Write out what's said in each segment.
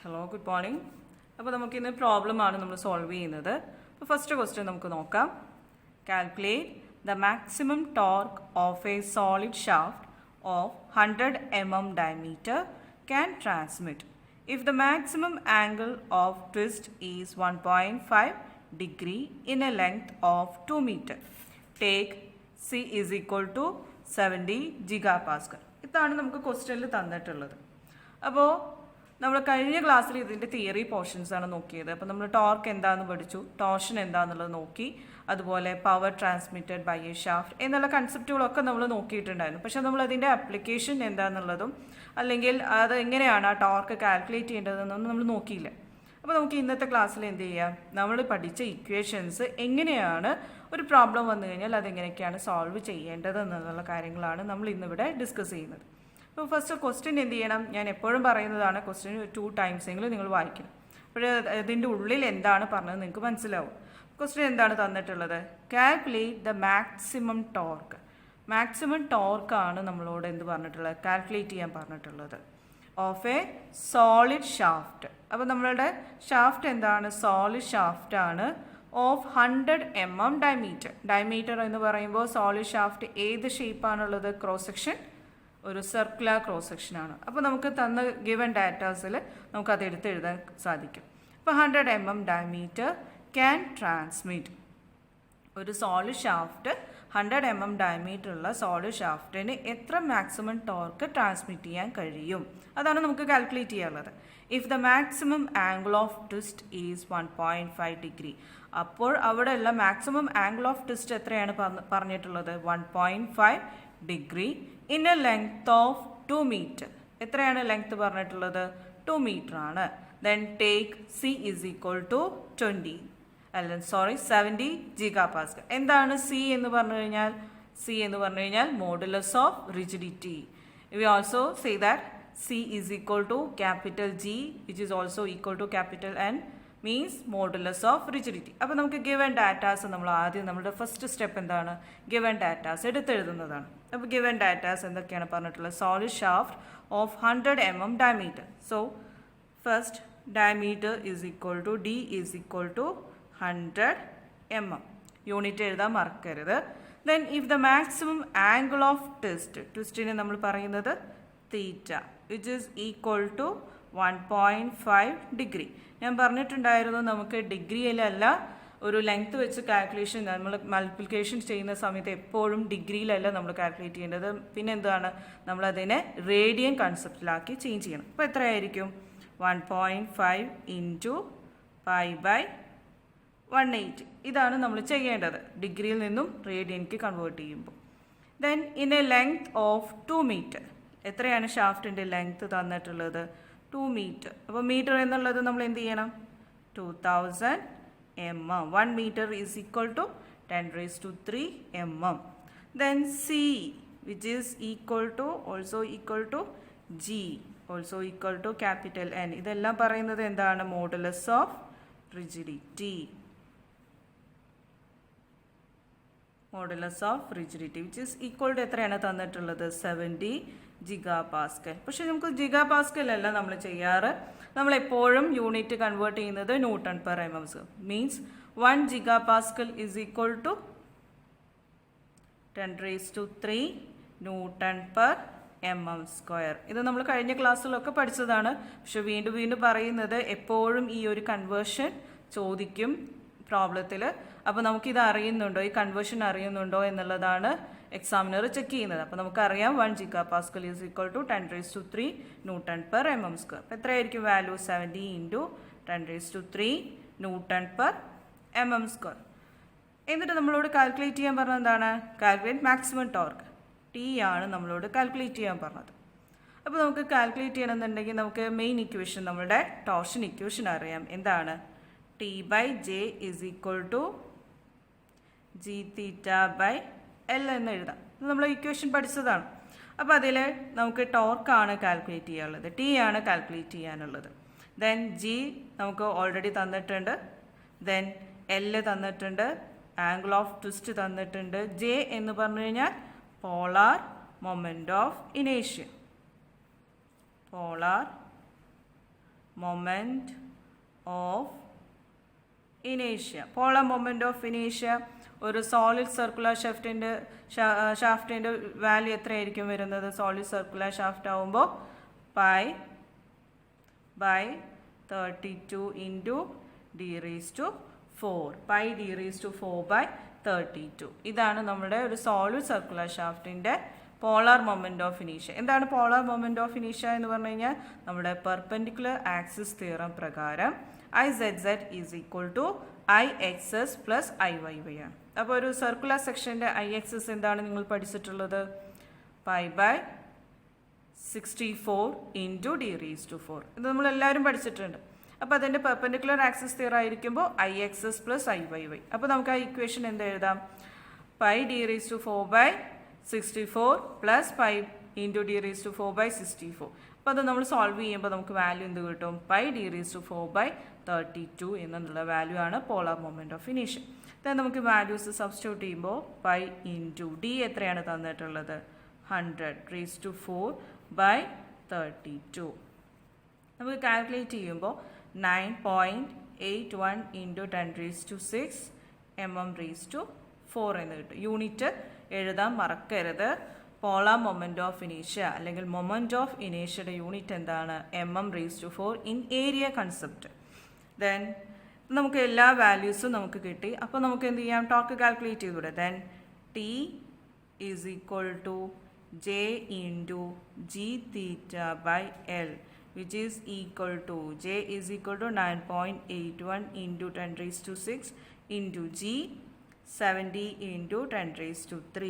Hello, good morning. അപ്പോൾ നമുക്ക് ഇന്ന് പ്രോബ്ലമാണ് നമ്മൾ സോൾവ് ചെയ്യുന്നത്. അപ്പോൾ ഫസ്റ്റ് ക്വസ്റ്റ്യൻ നമുക്ക് നോക്കാം. Calculate the maximum torque of A solid shaft of 100 mm diameter can transmit if the maximum angle of twist is 1.5 degree in a length of 2 meter. Take C is equal to 70 gigapascal. ഇതാണ് നമുക്ക് ക്വസ്റ്റ്യനിൽ തന്നിട്ടുള്ളത്. അപ്പോൾ നമ്മൾ കഴിഞ്ഞ ക്ലാസ്സിൽ ഇതിൻ്റെ theory portions ആണ് നോക്കിയത്. അപ്പോൾ നമ്മൾ ടോർക്ക് എന്താണെന്ന് പഠിച്ചു, ടോർഷൻ എന്താണെന്നുള്ളത് നോക്കി, അതുപോലെ power transmitted by a shaft എന്നുള്ള കൺസെപ്റ്റുകളൊക്കെ നമ്മൾ നോക്കിയിട്ടുണ്ടായിരുന്നു. പക്ഷേ നമ്മൾ അതിൻ്റെ ആപ്ലിക്കേഷൻ എന്താണെന്നുള്ളതും അല്ലെങ്കിൽ അത് എങ്ങനെയാണ് ആ ടോർക്ക് കാൽക്കുലേറ്റ് ചെയ്യേണ്ടതെന്നൊന്നും നമ്മൾ നോക്കിയില്ല. അപ്പോൾ നമുക്ക് ഇന്നത്തെ ക്ലാസ്സിൽ എന്ത് ചെയ്യാം, നമ്മൾ പഠിച്ച ഇക്വേഷൻസ് എങ്ങനെയാണ് ഒരു പ്രോബ്ലം വന്നു കഴിഞ്ഞാൽ അതെങ്ങനെയൊക്കെയാണ് സോൾവ് ചെയ്യേണ്ടത് എന്നുള്ള കാര്യങ്ങളാണ് നമ്മൾ ഇന്നിവിടെ ഡിസ്കസ് ചെയ്യുന്നത്. അപ്പോൾ ഫസ്റ്റ് ക്വസ്റ്റ്യൻ എന്ത് ചെയ്യണം, ഞാൻ എപ്പോഴും പറയുന്നതാണ്, ക്വസ്റ്റ്യൻ 2 times എങ്കിലും നിങ്ങൾ വായിക്കണം. അപ്പോൾ ഇതിൻ്റെ ഉള്ളിൽ എന്താണ് പറഞ്ഞത് നിങ്ങൾക്ക് മനസ്സിലാവും. ക്വസ്റ്റ്യൻ എന്താണ് തന്നിട്ടുള്ളത്, calculate the maximum torque. Maximum ടോർക്കാണ് നമ്മളോട് എന്ത് പറഞ്ഞിട്ടുള്ളത്, കാൽക്കുലേറ്റ് ചെയ്യാൻ പറഞ്ഞിട്ടുള്ളത് ഓഫ് എ സോളിഡ് ഷാഫ്റ്റ്. അപ്പോൾ നമ്മളുടെ ഷാഫ്റ്റ് എന്താണ്, സോളിഡ് ഷാഫ്റ്റ് ആണ്, ഓഫ് 100 mm ഡയമീറ്റർ. ഡയമീറ്റർ എന്ന് പറയുമ്പോൾ സോളിഡ് ഷാഫ്റ്റ് ഏത് ഷേപ്പാണുള്ളത്, ക്രോസ് സെക്ഷൻ ഒരു സർക്കുലർ ക്രോസ് സെക്ഷനാണ്. അപ്പോൾ നമുക്ക് തന്ന ഗിവൻ ഡാറ്റാസിൽ നമുക്കത് എടുത്ത് എഴുതാൻ സാധിക്കും. അപ്പോൾ 100 mm ഡയമീറ്റർ ക്യാൻ ട്രാൻസ്മിറ്റ്, ഒരു സോളിഡ് ഷാഫ്റ്റ് 100 mm ഡയമീറ്റർ ഉള്ള സോളിഡ് ഷാഫ്റ്റിന് എത്ര മാക്സിമം ടോർക്ക് ട്രാൻസ്മിറ്റ് ചെയ്യാൻ കഴിയും, അതാണ് നമുക്ക് കാൽക്കുലേറ്റ് ചെയ്യാനുള്ളത്. If the maximum angle of twist is 1.5 degree. അപ്പോൾ അവിടെയുള്ള മാക്സിമം ആംഗിൾ ഓഫ് ട്വിസ്റ്റ് എത്രയാണ് പറഞ്ഞിട്ടുള്ളത്, 1.5 degree in a length of 2 metre. എത്രയാണ് ലെങ്ത് പറഞ്ഞിട്ടുള്ളത്, 2 മീറ്റർ ആണ്. Then take C is equal to 70 gigapascal. എന്താണ് സി എന്ന് പറഞ്ഞു കഴിഞ്ഞാൽ, സി എന്ന് പറഞ്ഞു കഴിഞ്ഞാൽ modulus of rigidity. We also say that C is equal to capital G which is also equal to capital N, means modulus of rigidity. അപ്പോൾ നമുക്ക് given datas നമ്മൾ ആദ്യം നമ്മുടെ ഫസ്റ്റ് സ്റ്റെപ്പ് എന്താണ്, ഗിവൻ ഡാറ്റാസ് എടുത്തെഴുതുന്നതാണ്. അപ്പോൾ ഗിവൻ ഡാറ്റാസ് എന്തൊക്കെയാണ് പറഞ്ഞിട്ടുള്ളത്, solid shaft of 100 mm diameter. So first diameter is equal to D is equal to 100 mm. Unit എഴുതാൻ മറക്കരുത്. Then if the maximum angle of ട്വിസ്റ്റിനെ നമ്മൾ പറയുന്നത് theta which is equal to 1.5 degree. ഞാൻ പറഞ്ഞിട്ടുണ്ടായിരുന്നു നമുക്ക് ഡിഗ്രിയിലല്ല ഒരു ലെങ്ത് വെച്ച് കാൽക്കുലേഷൻ, നമ്മൾ മൾട്ടിപ്ലിക്കേഷൻ ചെയ്യുന്ന സമയത്ത് എപ്പോഴും ഡിഗ്രിയിലല്ല നമ്മൾ കാൽക്കുലേറ്റ് ചെയ്യേണ്ടത്. പിന്നെ എന്താണ്, നമ്മളതിനെ റേഡിയൻ കൺസെപ്റ്റിലാക്കി ചേഞ്ച് ചെയ്യണം. അപ്പോൾ എത്രയായിരിക്കും, 1.5 ഇൻറ്റു π/180. ഇതാണ് നമ്മൾ ചെയ്യേണ്ടത് ഡിഗ്രിയിൽ നിന്നും റേഡിയൻക്ക് കൺവേർട്ട് ചെയ്യുമ്പോൾ. Then in a length of 2 metre. എത്രയാണ് ഷാഫ്റ്റിൻ്റെ ലെങ്ത് തന്നിട്ടുള്ളത്, 2 മീറ്റർ. അപ്പോൾ മീറ്റർ എന്നുള്ളത് നമ്മൾ എന്ത് ചെയ്യണം, 2000 mm. 1 meter is equal to 10⁻³ mm. Then C which is also equal to G also equal to capital N. ഇതെല്ലാം പറയുന്നത് എന്താണ്, modulus of rigidity. Modulus of rigidity which is equal to എത്രയാണ് തന്നിട്ടുള്ളത്, 70 gigapascal. പക്ഷെ നമുക്ക് ജിഗാപാസ്കൽ അല്ല നമ്മൾ ചെയ്യാറ്, നമ്മളെപ്പോഴും യൂണിറ്റ് കൺവേർട്ട് ചെയ്യുന്നത് newton per mm. Means 1 gigapascal is equal to 10⁻³ newton per mm². ഇത് നമ്മൾ കഴിഞ്ഞ ക്ലാസ്സിലൊക്കെ പഠിച്ചതാണ്. പക്ഷെ വീണ്ടും പറയുന്നത് എപ്പോഴും ഈ ഒരു കൺവേർഷൻ ചോദിക്കും പ്രോബ്ലത്തിൽ. അപ്പോൾ നമുക്കിത് അറിയുന്നുണ്ടോ, ഈ കൺവേർഷൻ അറിയുന്നുണ്ടോ എന്നുള്ളതാണ് എക്സാമിനർ ചെക്ക് ചെയ്യുന്നത്. അപ്പോൾ നമുക്കറിയാം 1 gigapascal is equal to 10⁻³ newton per mm². അപ്പോൾ എത്രയായിരിക്കും value, 70 into 10⁻³ newton per mm². എന്നിട്ട് നമ്മളോട് കാൽക്കുലേറ്റ് ചെയ്യാൻ പറഞ്ഞത് എന്താണ്, കാൽക്കുലേറ്റ് മാക്സിമം ടോർക്ക്. ടി ആണ് നമ്മളോട് കാൽക്കുലേറ്റ് ചെയ്യാൻ പറഞ്ഞത്. അപ്പോൾ നമുക്ക് കാൽക്കുലേറ്റ് ചെയ്യണമെന്നുണ്ടെങ്കിൽ നമുക്ക് മെയിൻ ഇക്വേഷൻ, നമ്മുടെ ടോർഷൻ ഇക്വേഷൻ അറിയാം. എന്താണ്, T/J is equal to G⁻L എന്ന് എഴുതാം. ഇത് നമ്മൾ ഇക്വേഷൻ പഠിച്ചതാണ്. അപ്പോൾ അതിൽ നമുക്ക് ടോർക്കാണ് കാൽക്കുലേറ്റ് ചെയ്യാനുള്ളത്, ടി ആണ് കാൽക്കുലേറ്റ് ചെയ്യാനുള്ളത്. ദെൻ ജി നമുക്ക് ഓൾറെഡി തന്നിട്ടുണ്ട്, ദെൻ എൽ തന്നിട്ടുണ്ട്, ആംഗിൾ ഓഫ് ട്വിസ്റ്റ് തന്നിട്ടുണ്ട്. ജെ എന്ന് പറഞ്ഞു കഴിഞ്ഞാൽ polar moment of ഇനേഷ്യ, polar moment of ഇനേഷ്യ. Polar moment of ഇനേഷ്യ ഒരു സോളിഡ് സർക്കുലർ ഷാഫ്റ്റിൻ്റെ വാല്യൂ എത്രയായിരിക്കും വരുന്നത്? സോളിഡ് സർക്കുലർ ഷാഫ്റ്റ് ആവുമ്പോൾ π/32 ഇൻറ്റു d⁴. πd⁴/32. ഇതാണ് നമ്മുടെ ഒരു സോളിഡ് സർക്കുലർ ഷാഫ്റ്റിൻ്റെ പോളാർ മൊമെൻറ്റ് ഓഫ് ഇനീഷ്യ. എന്താണ് പോളാർ മൊമെൻറ്റ് ഓഫ് ഇനീഷ്യ എന്ന് പറഞ്ഞു കഴിഞ്ഞാൽ നമ്മുടെ പെർപെൻഡിക്കുലർ ആക്സിസ് തിയറം പ്രകാരം IZZ is equal to IXS plus IYY ആണ്. അപ്പോൾ ഒരു സർക്കുലർ സെക്ഷൻ്റെ IXS എന്താണ് നിങ്ങൾ പഠിച്ചിട്ടുള്ളത്? π/64 ഇൻറ്റു d⁴. ഇത് നമ്മളെല്ലാവരും പഠിച്ചിട്ടുണ്ട്. അപ്പോൾ അതിൻ്റെ പെർപെൻഡിക്കുലർ ആക്സിസ് തിയറം ആയിരിക്കുമ്പോൾ IXS പ്ലസ് IYY. അപ്പോൾ നമുക്ക് ആ ഇക്വേഷൻ എന്ത് എഴുതാം? πd⁴/64 plus π into d⁴/64. അപ്പോൾ അത് നമ്മൾ സോൾവ് ചെയ്യുമ്പോൾ നമുക്ക് വാല്യൂ എന്ത് കിട്ടും? πd⁴/32 എന്നുള്ള വാല്യൂ ആണ് പോളാർ മൊമെൻറ്റ് ഓഫ് ഇനീഷ്യ. then നമുക്ക് വാല്യൂസ് സബ്സ്റ്റിറ്റ്യൂട്ട് ചെയ്യുമ്പോൾ π ഇൻറ്റു d എത്രയാണ് തന്നിട്ടുള്ളത്? 100⁴/32. നമുക്ക് കാൽക്കുലേറ്റ് ചെയ്യുമ്പോൾ 9.81 ഇൻറ്റു 10⁶ mm⁴ എന്ന് കിട്ടും. യൂണിറ്റ് എഴുതാൻ മറക്കരുത്. പോളാർ മൊമെൻറ്റ് ഓഫ് ഇനീഷ്യ അല്ലെങ്കിൽ മൊമെൻറ്റ് ഓഫ് ഇനീഷ്യയുടെ യൂണിറ്റ് എന്താണ്? mm⁴ in area concept. Then നമുക്ക് എല്ലാ വാല്യൂസും നമുക്ക് കിട്ടി. അപ്പോൾ നമുക്ക് എന്ത് ചെയ്യാം? ടോർക്ക് കാൽക്കുലേറ്റ് ചെയ്തൂടെ? Then T is equal to J into g⁵/L which is equal to J is equal to 9.81 into 10⁶ into G 70 into 10⁵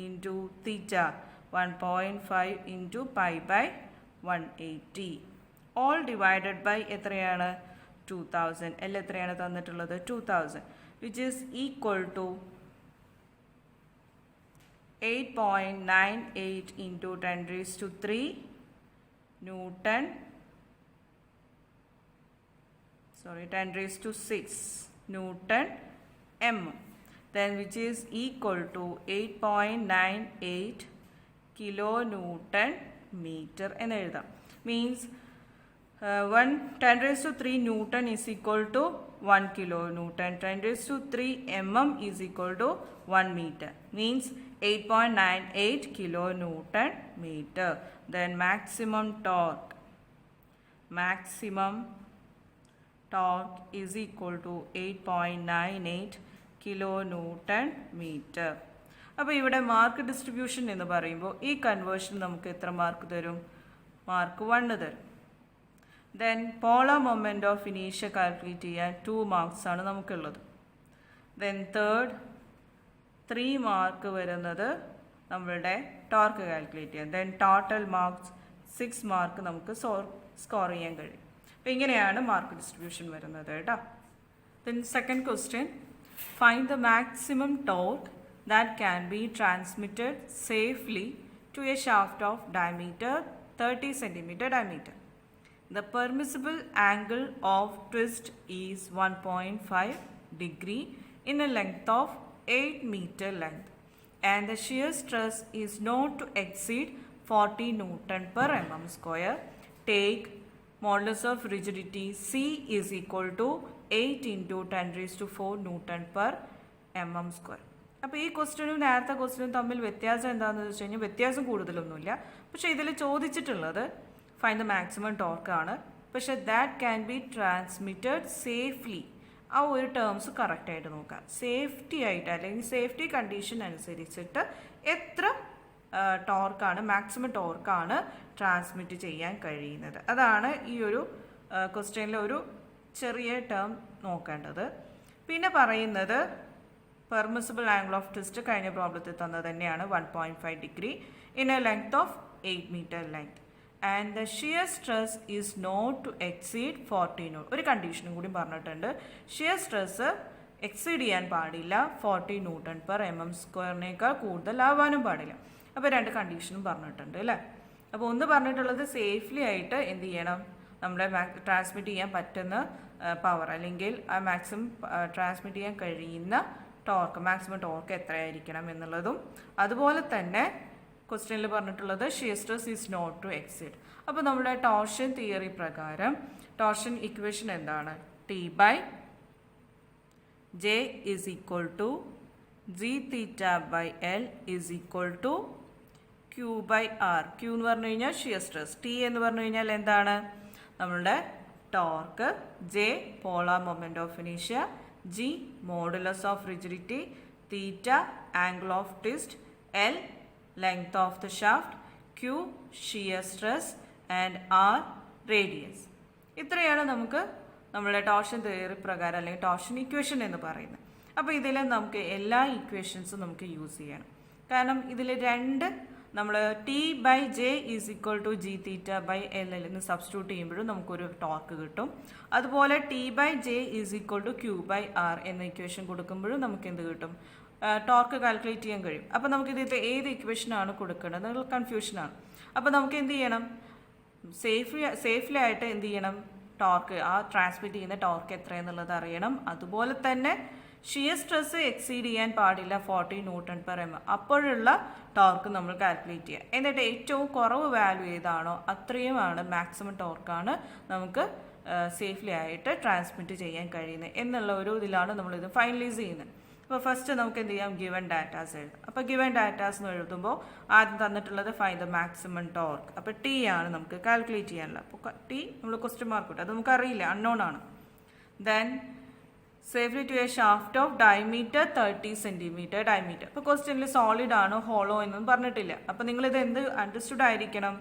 into theta 1.5 into π/180 all divided by എത്രയാണ്? 2000. L എത്രയാണ് തന്നിട്ടുള്ളത്? 2000 which is equal to 8.98 into 10⁶ Newton 10⁶ Newton m, then which is equal to 8.98 kilonewton meter എന്ന് എഴുതാം. Means 10⁻³ Newton is equal to 1 kilonewton. 10⁻³ mm is equal to 1 meter. Means 8.98 kilonewton meter. Then maximum torque is equal to 8.98 kilonewton meter. അപ്പോൾ ഇവിടെ mark distribution എന്ന് പറയുമ്പോൾ ഈ conversion നമുക്ക് എത്ര mark തരും? മാർക്ക് 1 തരും. ദെൻ പോളാർ മൊമെൻറ്റ് ഓഫ് ഇനീഷ്യ കാൽക്കുലേറ്റ് ചെയ്യാൻ 2 മാർക്സ് ആണ് നമുക്കുള്ളത്. ദെൻ തേർഡ് 3 മാർക്ക് വരുന്നത് നമ്മളുടെ ടോർക്ക് കാൽക്കുലേറ്റ് ചെയ്യാൻ. ദെൻ ടോട്ടൽ മാർക്സ് 6 മാർക്ക് നമുക്ക് സ്കോർ ചെയ്യാൻ കഴിയും. അപ്പോൾ ഇങ്ങനെയാണ് മാർക്ക് ഡിസ്ട്രിബ്യൂഷൻ വരുന്നത് കേട്ടോ. Then second question, find the maximum torque that can be transmitted safely to a shaft of diameter 30 cm diameter. The permissible angle of twist is 1.5 degree in a length of 8 meter length and the shear stress is not to exceed 40 Newton per mm square. Take modulus of rigidity C is equal to 8 into 10⁴ Newton per mm square. അപ്പോൾ ഈ ക്വസ്റ്റ്യനും നേരത്തെ ക്വസ്റ്റ്യനും തമ്മിൽ വ്യത്യാസം എന്താണെന്ന് വെച്ച് കഴിഞ്ഞാൽ വ്യത്യാസം കൂടുതലൊന്നുമില്ല. പക്ഷേ ഇതിൽ ചോദിച്ചിട്ടുള്ളത് ഫൈൻഡ് ദ മാക്സിമം ടോർക്കാണ്. പക്ഷേ that can be transmitted safely. ആ ഒരു ടേംസ് കറക്റ്റായിട്ട് നോക്കാം. സേഫ്റ്റി ആയിട്ട് അല്ലെങ്കിൽ സേഫ്റ്റി കണ്ടീഷൻ അനുസരിച്ചിട്ട് എത്ര ടോർക്കാണ്, മാക്സിമം ടോർക്കാണ് ട്രാൻസ്മിറ്റ് ചെയ്യാൻ കഴിയുന്നത്. അതാണ് ഈ ഒരു ക്വസ്റ്റ്യനിലെ ഒരു ചെറിയ ടേം നോക്കേണ്ടത്. പിന്നെ പറയുന്നത് പെർമിസിബിൾ ആംഗിൾ ഓഫ് ട്വിസ്റ്റ് കഴിഞ്ഞ പ്രോബ്ലത്തിൽ തന്നത് തന്നെയാണ് 1.5 degree in a length of 8 metre length and the shear stress is not to exceed 40 Newton. ഒരു കണ്ടീഷനും കൂടി പറഞ്ഞിട്ടുണ്ട്. ഷിയർ സ്ട്രെസ് എക്സീഡ് ചെയ്യാൻ പാടില്ല 40 Newton per mm സ്ക്വയറിനേക്കാൾ കൂടുതലാവാനും പാടില്ല. അപ്പോൾ 2 കണ്ടീഷനും പറഞ്ഞിട്ടുണ്ട് അല്ലേ. അപ്പോൾ ഒന്ന് പറഞ്ഞിട്ടുള്ളത് സേഫ്ലി ആയിട്ട് എന്ത് ചെയ്യണം, നമ്മുടെ ട്രാൻസ്മിറ്റ് ചെയ്യാൻ പറ്റുന്ന പവർ അല്ലെങ്കിൽ ആ മാക്സിമം ട്രാൻസ്മിറ്റ് ചെയ്യാൻ കഴിയുന്ന ടോർക്ക്, മാക്സിമം ടോർക്ക് എത്രയായിരിക്കണം എന്നുള്ളതും, അതുപോലെ തന്നെ ക്വസ്റ്റ്യനിൽ പറഞ്ഞിട്ടുള്ളത് shear stress is not to exceed. അപ്പോൾ നമ്മുടെ ടോർഷൻ തിയറി പ്രകാരം ടോർഷൻ ഇക്വേഷൻ എന്താണ്? T by J is equal to G theta by L is equal to Q by R. Q എന്ന് പറഞ്ഞു കഴിഞ്ഞാൽ ഷിയർ സ്ട്രെസ്, ടി എന്ന് പറഞ്ഞു കഴിഞ്ഞാൽ എന്താണ്? നമ്മളുടെ torque, J polar moment of ഇനീഷ്യ, G modulus of rigidity, theta angle of twist, L length of the shaft, Q shear stress and R radius. ഇത്രയാണ് നമുക്ക് നമ്മുടെ ടോർഷൻ തിയറി പ്രകാരം അല്ലെങ്കിൽ ടോർഷൻ ഇക്വേഷൻ എന്ന് പറയുന്നത്. അപ്പോൾ ഇതിൽ നമുക്ക് എല്ലാ ഇക്വേഷൻസും നമുക്ക് യൂസ് ചെയ്യണം. കാരണം ഇതിൽ രണ്ട് നമ്മൾ T by J is equal to G theta by L എന്ന് സബ്സ്റ്റിറ്റ്യൂട്ട് ചെയ്യുമ്പോഴും നമുക്കൊരു ടോർക്ക് കിട്ടും. അതുപോലെ T by J is equal to Q by R എന്ന ഇക്വേഷൻ കൊടുക്കുമ്പോഴും നമുക്ക് എന്ത് കിട്ടും? ടോർക്ക് കാൽക്കുലേറ്റ് ചെയ്യാൻ കഴിയും. അപ്പോൾ നമുക്ക് ഇതിൽ ഏത് ഇക്വേഷനാണ് കൊടുക്കേണ്ടത് എന്നുള്ള കൺഫ്യൂഷനാണ്. അപ്പോൾ നമുക്ക് എന്ത് ചെയ്യണം? സേഫ്ലി ആയിട്ട് എന്ത് ചെയ്യണം? ടോർക്ക്, ആ ട്രാൻസ്മിറ്റ് ചെയ്യുന്ന ടോർക്ക് എത്രയെന്നുള്ളത് അറിയണം. അതുപോലെ തന്നെ ഷിയർ സ്ട്രെസ് എക്സീഡ് ചെയ്യാൻ പാടില്ല 40 Nm/m. അപ്പോഴുള്ള ടോർക്ക് നമ്മൾ കാൽക്കുലേറ്റ് ചെയ്യുക. എന്നിട്ട് ഏറ്റവും കുറവ് വാല്യൂ ഏതാണോ അത്രയുമാണ് മാക്സിമം ടോർക്കാണ് നമുക്ക് സേഫ്ലി ആയിട്ട് ട്രാൻസ്മിറ്റ് ചെയ്യാൻ കഴിയുന്നത് എന്നുള്ള ഒരു ഇതിലാണ് നമ്മളിത് ഫൈനലൈസ് ചെയ്യുന്നത്. അപ്പോൾ ഫസ്റ്റ് നമുക്ക് എന്ത് ചെയ്യാം? ഗിവൺ ഡാറ്റാസ് എഴുതാം. അപ്പോൾ ഗിവൺ ഡാറ്റാസ് എന്ന് എഴുതുമ്പോൾ ആദ്യം തന്നിട്ടുള്ളത് ഫൈൻഡ് ദ മാക്സിമം ടോർക്ക്. അപ്പോൾ ടി ആണ് നമുക്ക് കാൽക്കുലേറ്റ് ചെയ്യാനുള്ളത്. അപ്പോൾ ടി നമ്മൾ ക്വസ്റ്റ്യൻ മാർക്ക് ഇട്ടു, അത് നമുക്കറിയില്ല, അൺനോൺ ആണ്. Then safely to a shaft of diameter 30 cm diameter. അപ്പോൾ ക്വസ്റ്റ്യനിൽ സോളിഡ് ആണോ ഹോളോ എന്നൊന്നും പറഞ്ഞിട്ടില്ല. അപ്പോൾ നിങ്ങളിത് എന്ത് അണ്ടർസ്റ്റുഡ് ആയിരിക്കണം?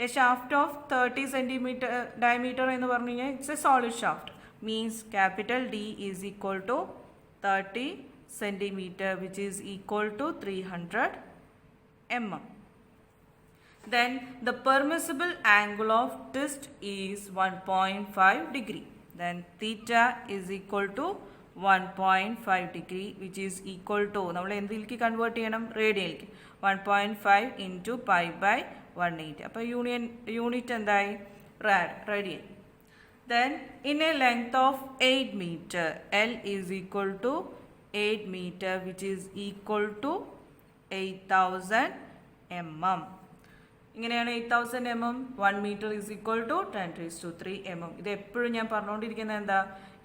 A shaft of 30 cm diameter എന്ന് പറഞ്ഞു കഴിഞ്ഞാൽ it's a solid shaft. Means capital D is equal to 30 cm which is equal to 300 mm. Then the permissible angle of twist is 1.5 degree. Then theta is equal to 1.5 degree which is equal to നമ്മൾ എന്തിലേക്ക് convert ചെയ്യണം? റേഡിയനിലേക്ക്. 1.5 into pi by 180. അപ്പോൾ unit എന്തായി? Radian. Then in a length of 8 meter, L is equal to 8 meter which is equal to 8000 mm. ഇങ്ങനെയാണ് 8000 mm. 1 meter is equal to 10⁻³ mm. ഇത് എപ്പോഴും ഞാൻ പറഞ്ഞുകൊണ്ടിരിക്കുന്നത് എന്താ?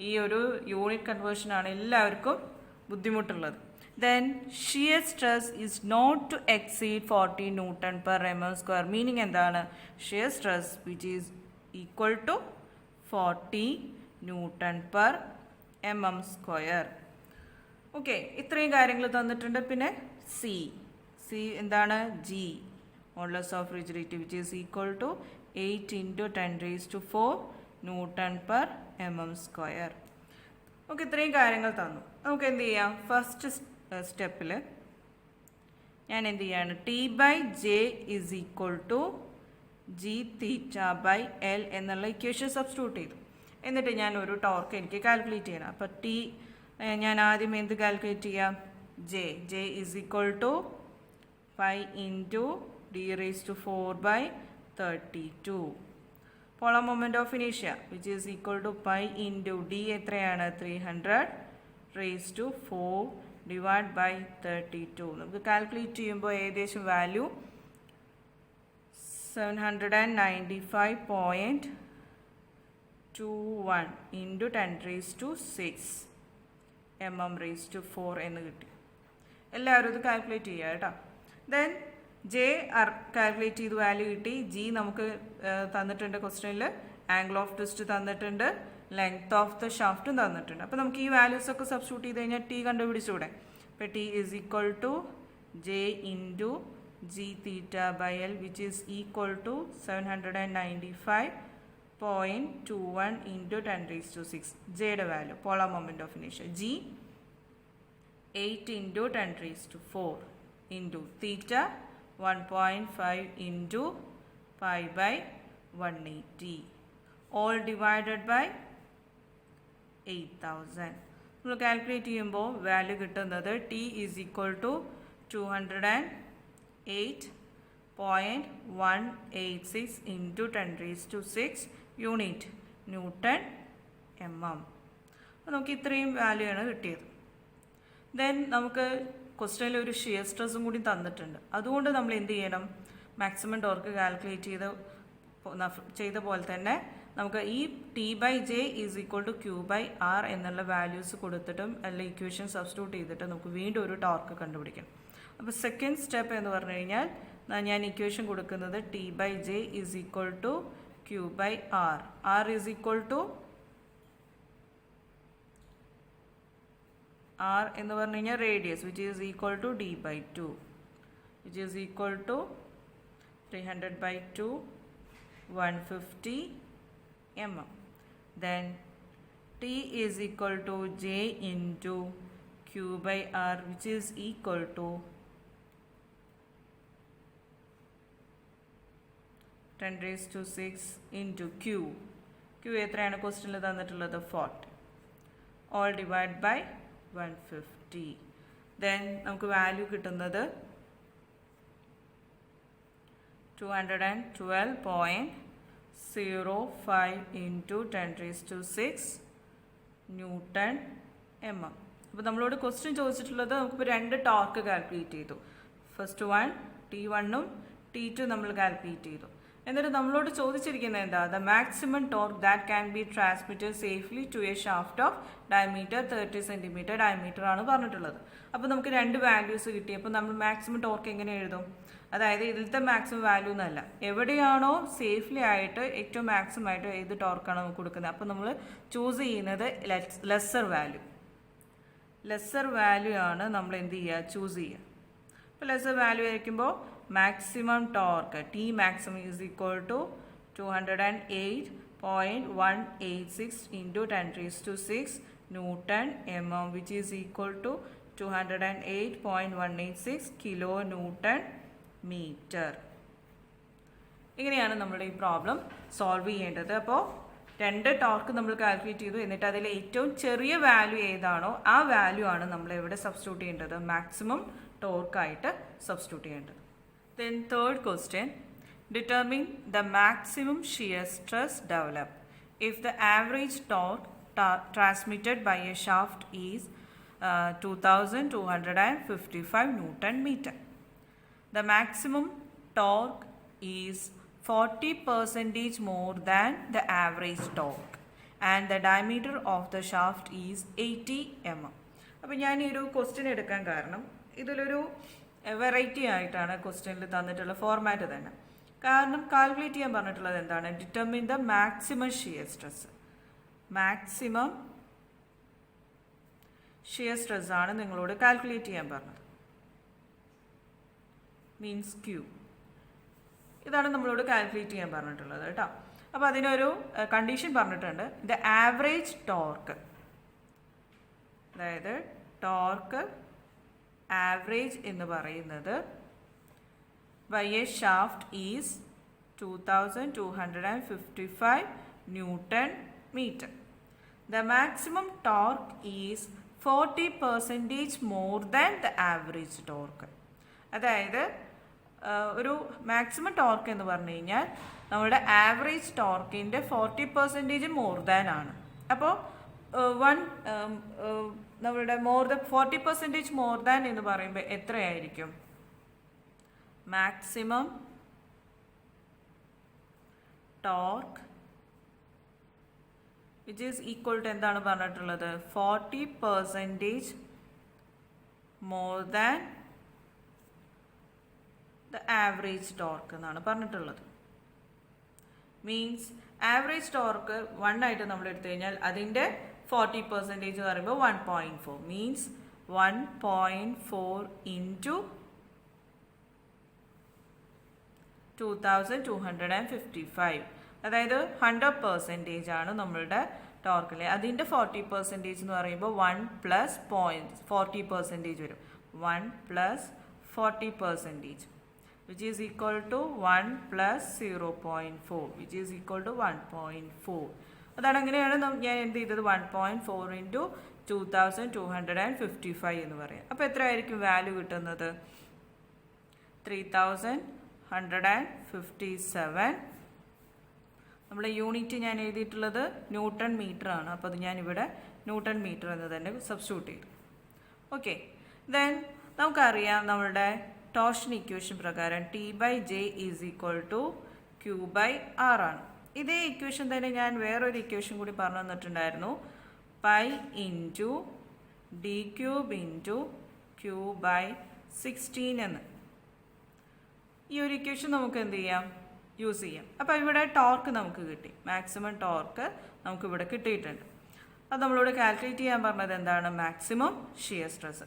ഈ ഒരു യൂണിറ്റ് കൺവേർഷൻ ആണ് എല്ലാവർക്കും ബുദ്ധിമുട്ടുള്ളത്. Then shear stress is not to exceed 40 Nm/m². മീനിങ് എന്താണ്? shear stress which is equal to 40 Nm/m². Okay, ഇത്രയും കാര്യങ്ങൾ തന്നിട്ടുണ്ട്. പിന്നെ സി എന്താണ്? G modulus of rigidity which is equal to 8 × 10⁻⁴ Nm/m². Okay, ഇത്രയും കാര്യങ്ങൾ തന്നു. നമുക്ക് എന്ത് ചെയ്യാം? ഫസ്റ്റ് സ്റ്റെപ്പിൽ ഞാൻ എന്ത് ചെയ്യാണ്? T by J is equal to G theta by L എന്നുള്ള ഇക്വേഷൻ സബ്സ്റ്റിറ്റ്യൂട്ട് ചെയ്തു. എന്നിട്ട് ഞാൻ ഒരു ടോർക്ക് എനിക്ക് കാൽക്കുലേറ്റ് ചെയ്യണം. അപ്പോൾ ടി ഞാൻ ആദ്യം എന്ത് കാൽക്കുലേറ്റ് ചെയ്യാം? J is equal to 5 × d⁻⁴/32. Polar moment of ഇനീഷ്യ which is equal to pi into D എത്രയാണ്? 300⁻⁴/32. നമുക്ക് കാൽക്കുലേറ്റ് ചെയ്യുമ്പോൾ ഏകദേശം വാല്യൂ 795.21 × 10⁻⁶ mm⁴ എന്ന് കിട്ടി. എല്ലാവരും ഇത് കാൽക്കുലേറ്റ് ചെയ്യുക കേട്ടോ. ദെൻ ജെ കാൽക്കുലേറ്റ് ചെയ്ത് വാല്യൂ കിട്ടി. ജി നമുക്ക് തന്നിട്ടുണ്ട് ക്വസ്റ്റ്യനിൽ. ആംഗിൾ ഓഫ് ട്വിസ്റ്റ് തന്നിട്ടുണ്ട്, ലെങ്ത് ഓഫ് ദ ഷാഫ്റ്റും തന്നിട്ടുണ്ട്. അപ്പോൾ നമുക്ക് ഈ വാല്യൂസ് ഒക്കെ സബ്സ്റ്റിറ്റ്യൂട്ട് ചെയ്ത് കഴിഞ്ഞാൽ ടി കണ്ടുപിടിച്ചൂടെ? അപ്പോൾ T is equal to J into G theta by L which is equal to 795.21 × 10⁻⁶. ജെയുടെ വാല്യൂ പോളാർ മൊമെന്റ് ഓഫ് ഇനീഷ്യ G 8 × 10⁻⁴ into theta 1.5 × pi by 180 all divided by 8000. നമ്മൾ കാൽക്കുലേറ്റ് ചെയ്യുമ്പോൾ വാല്യൂ കിട്ടുന്നത് T is equal to 208.186 × 10⁻⁶ unit newton mm. അപ്പോൾ നമുക്ക് ഇത്രയും value ആണ് കിട്ടിയത്. ദെൻ നമുക്ക് ക്വസ്റ്റ്യനിൽ ഒരു ഷിയർ സ്ട്രെസ്സും കൂടി തന്നിട്ടുണ്ട്. അതുകൊണ്ട് നമ്മൾ എന്ത് ചെയ്യണം, മാക്സിമം ടോർക്ക് കാൽക്കുലേറ്റ് ചെയ്ത പോലെ തന്നെ നമുക്ക് ഈ T/J = Q/R എന്നുള്ള വാല്യൂസ് കൊടുത്തിട്ടും അല്ല ഇക്വേഷൻ സബ്സ്റ്റിറ്റ്യൂട്ട് ചെയ്തിട്ട് നമുക്ക് വീണ്ടും ഒരു ടോർക്ക് കണ്ടുപിടിക്കണം. അപ്പോൾ സെക്കൻഡ് സ്റ്റെപ്പ് എന്ന് പറഞ്ഞു കഴിഞ്ഞാൽ ഞാൻ ഇക്വേഷൻ കൊടുക്കുന്നത് T/J = Q/R. R എന്ന് പറഞ്ഞു കഴിഞ്ഞാൽ radius which is equal to D/2 which is equal to 300/2 150 mm. Then T is equal to J into Q/R which is equal to 10⁶ into Q. Q എത്രയാണ് ക്വസ്റ്റ്യനിൽ തന്നിട്ടുള്ളത്? 40. All divided by 150. Then നമുക്ക് value കിട്ടുന്നത് 212.05 into 10⁶ Newton mm. അപ്പോൾ നമ്മളോട് question ചോദിച്ചിട്ടുള്ളത് നമുക്കിപ്പോൾ 2 torque calculate ചെയ്തു. ഫസ്റ്റ് വൺ T1 T2 നമ്മൾ കാൽക്കുലേറ്റ് ചെയ്തു. എന്നിട്ട് നമ്മളോട് ചോദിച്ചിരിക്കുന്നത് എന്താ? The maximum torque that can be transmitted safely to a shaft of diameter 30 cm diameter ആണ് പറഞ്ഞിട്ടുള്ളത്. അപ്പോൾ നമുക്ക് 2 വാല്യൂസ് കിട്ടി. അപ്പോൾ നമ്മൾ മാക്സിമം ടോർക്ക് എങ്ങനെ എഴുതും? അതായത് ഇതിലത്തെ മാക്സിമം വാല്യൂ എന്നല്ല, എവിടെയാണോ സേഫ്ലി ആയിട്ട് ഏറ്റവും മാക്സിമം ആയിട്ട് ഏത് ടോർക്കാണ് നമുക്ക് കൊടുക്കുന്നത്, അപ്പോൾ നമ്മൾ ചൂസ് ചെയ്യുന്നത് ലെസ്സർ വാല്യൂ ആണ് നമ്മൾ എന്ത് ചെയ്യുക, ചൂസ് ചെയ്യുക. അപ്പോൾ ലെസ്സർ വാല്യൂ ആയിരിക്കുമ്പോൾ maximum torque T maximum is equal to 208.186 into 10⁶ Newton mm which is equal to 208.186 kilonewton meter. ഇങ്ങനെയാണ് നമ്മുടെ ഈ പ്രോബ്ലം സോൾവ് ചെയ്യേണ്ടത്. അപ്പോൾ 2 ടോർക്ക് നമ്മൾ കാൽക്കുലേറ്റ് ചെയ്തു. എന്നിട്ട് അതിൽ ഏറ്റവും ചെറിയ വാല്യൂ ഏതാണോ ആ വാല്യൂ ആണ് നമ്മൾ എവിടെ സബ്സ്റ്റിറ്റ്യൂട്ട് ചെയ്യേണ്ടത്? മാക്സിമം ടോർക്കായിട്ട് സബ്സ്റ്റിറ്റ്യൂട്ട് ചെയ്യേണ്ടത്. Then third question, determine the maximum shear stress developed if the average torque transmitted by a shaft is 2255 Newton meter. The maximum torque is 40% more than the average torque and the diameter of the shaft is 80 mm. അപ്പോൾ ഞാൻ ഈ ഒരു question എടുക്കാൻ കാരണം ഇതിലൊരു variety ആയിട്ടാണ് ക്വസ്റ്റ്യനിൽ തന്നിട്ടുള്ള ഫോർമാറ്റ് തന്നെ. കാരണം കാൽക്കുലേറ്റ് ചെയ്യാൻ പറഞ്ഞിട്ടുള്ളത് എന്താണ്? Determine the maximum shear stress. Maximum shear stress ആണ് നിങ്ങളോട് കാൽക്കുലേറ്റ് ചെയ്യാൻ പറഞ്ഞത്. Means Q. ഇതാണ് നമ്മളോട് കാൽക്കുലേറ്റ് ചെയ്യാൻ പറഞ്ഞിട്ടുള്ളത് കേട്ടോ. അപ്പോൾ അതിനൊരു കണ്ടീഷൻ പറഞ്ഞിട്ടുണ്ട്. ദ ആവറേജ് ടോർക്ക്, അതായത് ടോർക്ക് ആവറേജ് എന്ന് പറയുന്നത് by a shaft is 2255 Newton meter. The maximum torque is 40% more than the average torque. അതായത് ഒരു മാക്സിമം ടോർക്ക് എന്ന് പറഞ്ഞു കഴിഞ്ഞാൽ നമ്മുടെ ആവറേജ് ടോർക്കിൻ്റെ 40% മോർ ദാൻ ആണ്. അപ്പോൾ നമ്മളുടെ 40% മോർ ദാൻ എന്ന് പറയുമ്പോൾ എത്രയായിരിക്കും? Maximum torque which is equal to എന്താണ് പറഞ്ഞിട്ടുള്ളത്? 40% more than the average torque എന്നാണ് പറഞ്ഞിട്ടുള്ളത്. മീൻസ് ആവറേജ് ടോർക്ക് 1 ആയിട്ട് നമ്മൾ എടുത്തു കഴിഞ്ഞാൽ അതിൻ്റെ 40% എന്ന് പറയുമ്പോൾ 1.4 മീൻസ് 1.4 ഇൻറ്റു 2255, അതായത് 100% ആണ് നമ്മളുടെ ടോർക്കിൽ. അതിൻ്റെ 40% എന്ന് പറയുമ്പോൾ 1 + 40% വരും. 1 + 40% which is equal to 1 + 0.4 which is equal to 1.4. അതാണ് അങ്ങനെയാണ് ഞാൻ എന്ത് ചെയ്തത്? 1.4 ഇൻറ്റു 2255 എന്ന് പറയാം. അപ്പോൾ എത്രയായിരിക്കും വാല്യൂ കിട്ടുന്നത്? 3157. നമ്മുടെ യൂണിറ്റ് ഞാൻ എഴുതിയിട്ടുള്ളത് ന്യൂട്ടൺ മീറ്റർ ആണ്. അപ്പോൾ അത് ഞാനിവിടെ ന്യൂട്ടൺ മീറ്റർ എന്ന് തന്നെ സബ്സ്റ്റിറ്റ്യൂട്ട് ചെയ്തു. ഓക്കെ, ദെൻ നമുക്കറിയാം നമ്മളുടെ ടോർഷൻ ഇക്വേഷൻ പ്രകാരം T/J is equal to Q/R ആണ്. ഇതേ ഇക്വേഷൻ തന്നെ ഞാൻ വേറൊരു ഇക്വേഷൻ കൂടി പറഞ്ഞു തന്നിട്ടുണ്ടായിരുന്നു, pi into D cube into Q/16 എന്ന്. ഈ ഒരു ഇക്വേഷൻ നമുക്ക് എന്ത് ചെയ്യാം, യൂസ് ചെയ്യാം. അപ്പോൾ ഇവിടെ ടോർക്ക് നമുക്ക് കിട്ടി, മാക്സിമം ടോർക്ക് നമുക്ക് ഇവിടെ കിട്ടിയിട്ടുണ്ട്. അത് നമ്മളോട് കാൽക്കുലേറ്റ് ചെയ്യാൻ പറഞ്ഞത് എന്താണ്, മാക്സിമം ഷിയർ സ്ട്രെസ്.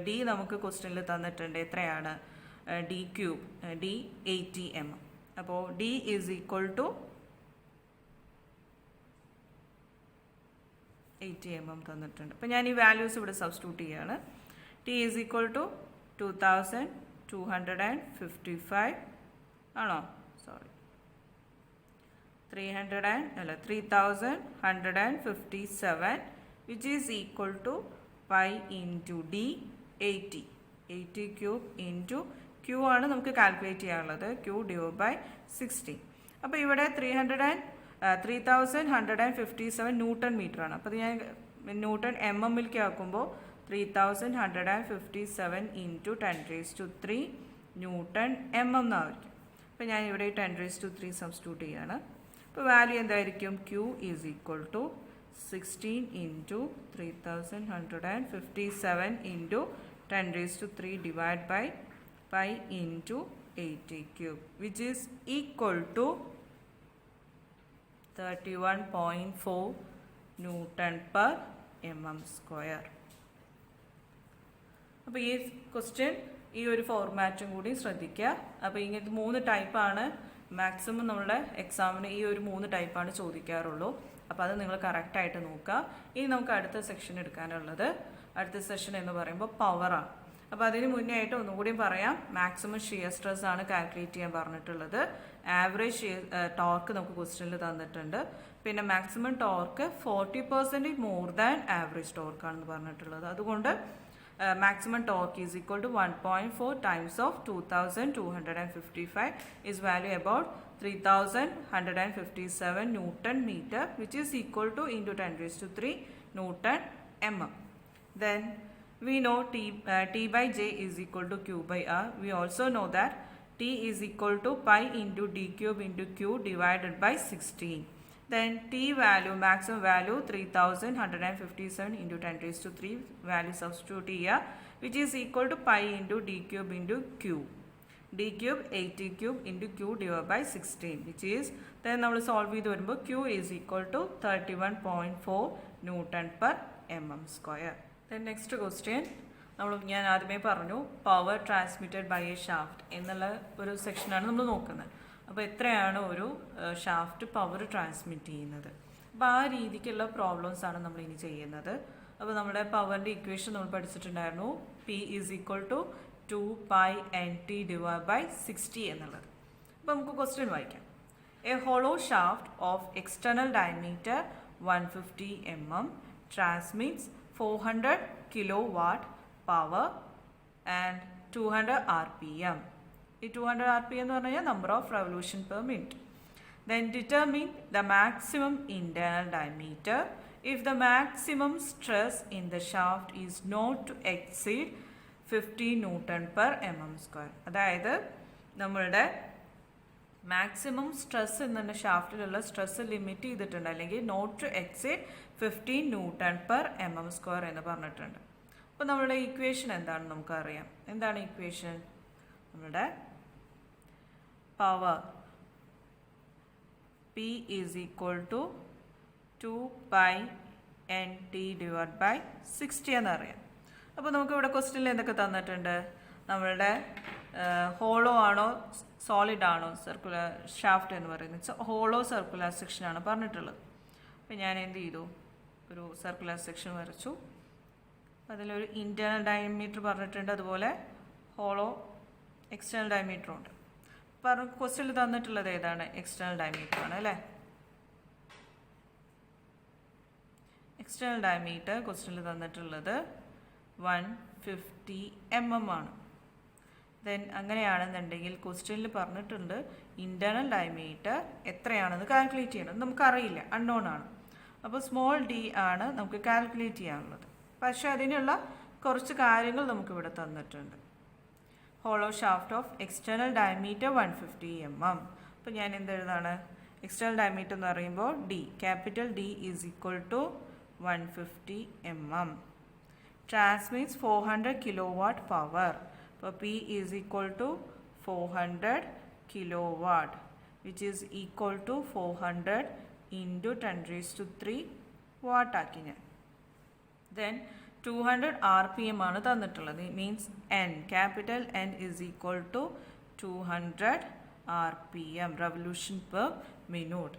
ഡി നമുക്ക് ക്വസ്റ്റ്യനിൽ തന്നിട്ടുണ്ട്, എത്രയാണ്, ഡി ക്യൂബ്, ഡി 80 mm. അപ്പോൾ D is equal to 80 mm തന്നിട്ടുണ്ട്. അപ്പോൾ ഞാൻ ഈ വാല്യൂസ് ഇവിടെ സബ്സ്റ്റിറ്റ്യൂട്ട് ചെയ്യുകയാണ്. ടി ഈസ് ഈക്വൽ ടു 2255 ആണോ, sorry 3157, which is equal to pi into d 80 cube into Q ആണ് നമുക്ക് കാൽക്കുലേറ്റ് ചെയ്യാനുള്ളത്, Q divided by 16. അപ്പോൾ ഇവിടെ 3157 ന്യൂട്ടൺ മീറ്റർ ആണ്. അപ്പോൾ ഞാൻ ന്യൂട്ടൺ mmലേക്ക് ആക്കുമ്പോൾ 3157 ഇൻറ്റു 10³ ന്യൂട്ടൺ എന്നായിരിക്കും. അപ്പോൾ ഞാൻ ഇവിടെ 10³ സബ്സ്റ്റിറ്റ്യൂട്ട് ചെയ്യാണ്. അപ്പോൾ വാല്യൂ എന്തായിരിക്കും, Q is equal to 16 into 3157 into 10³ divide by pi into 80³ which is equal to 31.4 newton per mm². അപ്പോൾ ഈ ക്വസ്റ്റ്യൻ ഈ ഒരു ഫോർമാറ്റും കൂടി ശ്രദ്ധിക്കുക. അപ്പോൾ ഇങ്ങനത്തെ 3 ടൈപ്പാണ് മാക്സിമം നമ്മളുടെ എക്സാമിന്, ഈ ഒരു 3 ടൈപ്പാണ് ചോദിക്കാറുള്ളൂ. അപ്പോൾ അത് നിങ്ങൾ കറക്റ്റായിട്ട് നോക്കുക. ഇനി നമുക്ക് അടുത്ത സെക്ഷൻ എടുക്കാനുള്ളത്, അടുത്ത സെഷൻ എന്ന് പറയുമ്പോൾ പവറാണ്. അപ്പോൾ അതിന് മുന്നേ ആയിട്ട് ഒന്നുകൂടി പറയാം, മാക്സിമം ഷിയർ സ്ട്രെസ് ആണ് കാൽക്കുലേറ്റ് ചെയ്യാൻ പറഞ്ഞിട്ടുള്ളത്. ആവറേജ് ടോർക്ക് നമുക്ക് ക്വസ്റ്റ്യനിൽ തന്നിട്ടുണ്ട്. പിന്നെ maximum torque 40% more than average ടോർക്കാണെന്ന് പറഞ്ഞിട്ടുള്ളത്. അതുകൊണ്ട് maximum torque is equal to 1.4 times of 2255 is value about 3157 Newton meter, which is equal to into 10³ Newton mm. Then we know T/J is equal to Q/R. We also know that T is equal to pi into d cube into Q divided by 16. Then T value, maximum value 3157 into 10³ value substitute here, which is equal to pi into d cube into Q. D cube 80³ into Q divided by 16, which is, then we will solve it. Q is equal to 31.4 Newton per mm². Then next question, ഞാൻ ആദ്യമേ പറഞ്ഞു power transmitted by a shaft എന്നുള്ള ഒരു സെക്ഷനാണ് നമ്മൾ നോക്കുന്നത്. അപ്പോൾ എത്രയാണ് ഒരു ഷാഫ്റ്റ് പവർ ട്രാൻസ്മിറ്റ് ചെയ്യുന്നത്, അപ്പോൾ ആ രീതിക്കുള്ള പ്രോബ്ലംസാണ് നമ്മൾ ഇനി ചെയ്യുന്നത്. അപ്പോൾ നമ്മുടെ പവറിൻ്റെ ഇക്വേഷൻ നമ്മൾ പഠിച്ചിട്ടുണ്ടായിരുന്നു, P is equal to 2π/NT divide by 60 എന്നുള്ളത്. അപ്പോൾ നമുക്ക് ക്വസ്റ്റ്യൻ വായിക്കാം. A hollow shaft of external diameter 150 mm transmits 400 kW power and 200 RPM. ഈ 200 RPM എന്ന് പറഞ്ഞു കഴിഞ്ഞാൽ number of revolution per minute. Then determine the maximum internal diameter if the maximum stress in the shaft is not to exceed 50 Newton per mm². അതായത് നമ്മളുടെ maximum stress എന്നുള്ള ഷാഫ്റ്റിലുള്ള stress limit ചെയ്തിട്ടുണ്ട്, അല്ലെങ്കിൽ not to exceed 15 Newton per mm² എന്ന് പറഞ്ഞിട്ടുണ്ട്. അപ്പോൾ നമ്മളുടെ equation എന്താണെന്ന് നമുക്കറിയാം. എന്താണ് ഇക്വേഷൻ? നമ്മളുടെ power P is equal to 2π/NT divide by 60 എന്നറിയാം. അപ്പോൾ നമുക്ക് ഇവിടെ ക്വസ്റ്റ്യനിൽ എന്തൊക്കെ തന്നിട്ടുണ്ട്? നമ്മളുടെ ഹോളോ ആണോ സോളിഡ് ആണോ സർക്കുലർ ഷാഫ്റ്റ് എന്ന് പറയുന്നത്, ഹോളോ സർക്കുലർ സെക്ഷനാണ് പറഞ്ഞിട്ടുള്ളത്. അപ്പോൾ ഞാൻ എന്ത് ചെയ്തു, ഒരു സർക്കുലർ സെക്ഷൻ വരച്ചു. അതിലൊരു ഇൻറ്റേർണൽ ഡയമീറ്റർ പറഞ്ഞിട്ടുണ്ട്, അതുപോലെ ഹോളോ എക്സ്റ്റേണൽ ഡയമീറ്ററും ഉണ്ട്. ക്വസ്റ്റ്യനിൽ തന്നിട്ടുള്ളത് ഏതാണ്? എക്സ്റ്റേണൽ ഡയമീറ്റർ ആണ് അല്ലേ. എക്സ്റ്റേണൽ ഡയമീറ്റർ ക്വസ്റ്റ്യനിൽ തന്നിട്ടുള്ളത് 150 mm ആണ്. ദെൻ അങ്ങനെയാണെന്നുണ്ടെങ്കിൽ ക്വസ്റ്റ്യനിൽ പറഞ്ഞിട്ടുണ്ട് ഇൻറ്റേർണൽ ഡയമീറ്റർ എത്രയാണെന്ന് കാൽക്കുലേറ്റ് ചെയ്യണം. നമുക്കറിയില്ല, അൺനോൺ ആണ്. അപ്പോൾ സ്മോൾ d ആണ് നമുക്ക് കാൽക്കുലേറ്റ് ചെയ്യാനുള്ളത്. പക്ഷേ അതിനുള്ള കുറച്ച് കാര്യങ്ങൾ നമുക്കിവിടെ തന്നിട്ടുണ്ട്. Hollow shaft of external diameter 150 mm. അപ്പോൾ ഞാൻ എന്തെഴുതാണ്? എക്സ്റ്റേണൽ ഡയമീറ്റർ എന്ന് പറയുമ്പോൾ D, capital D is equal to 150 mm. Transmits 400 kilowatt power. അപ്പോൾ P is equal to 400 kilowatt, which is equal to 400 into 10⁻³ watt ആക്കി ഞാൻ. ദെൻ 200 RPM ആണ് തന്നിട്ടുള്ളത്. Means N, capital N is equal to 200 RPM, revolution per minute.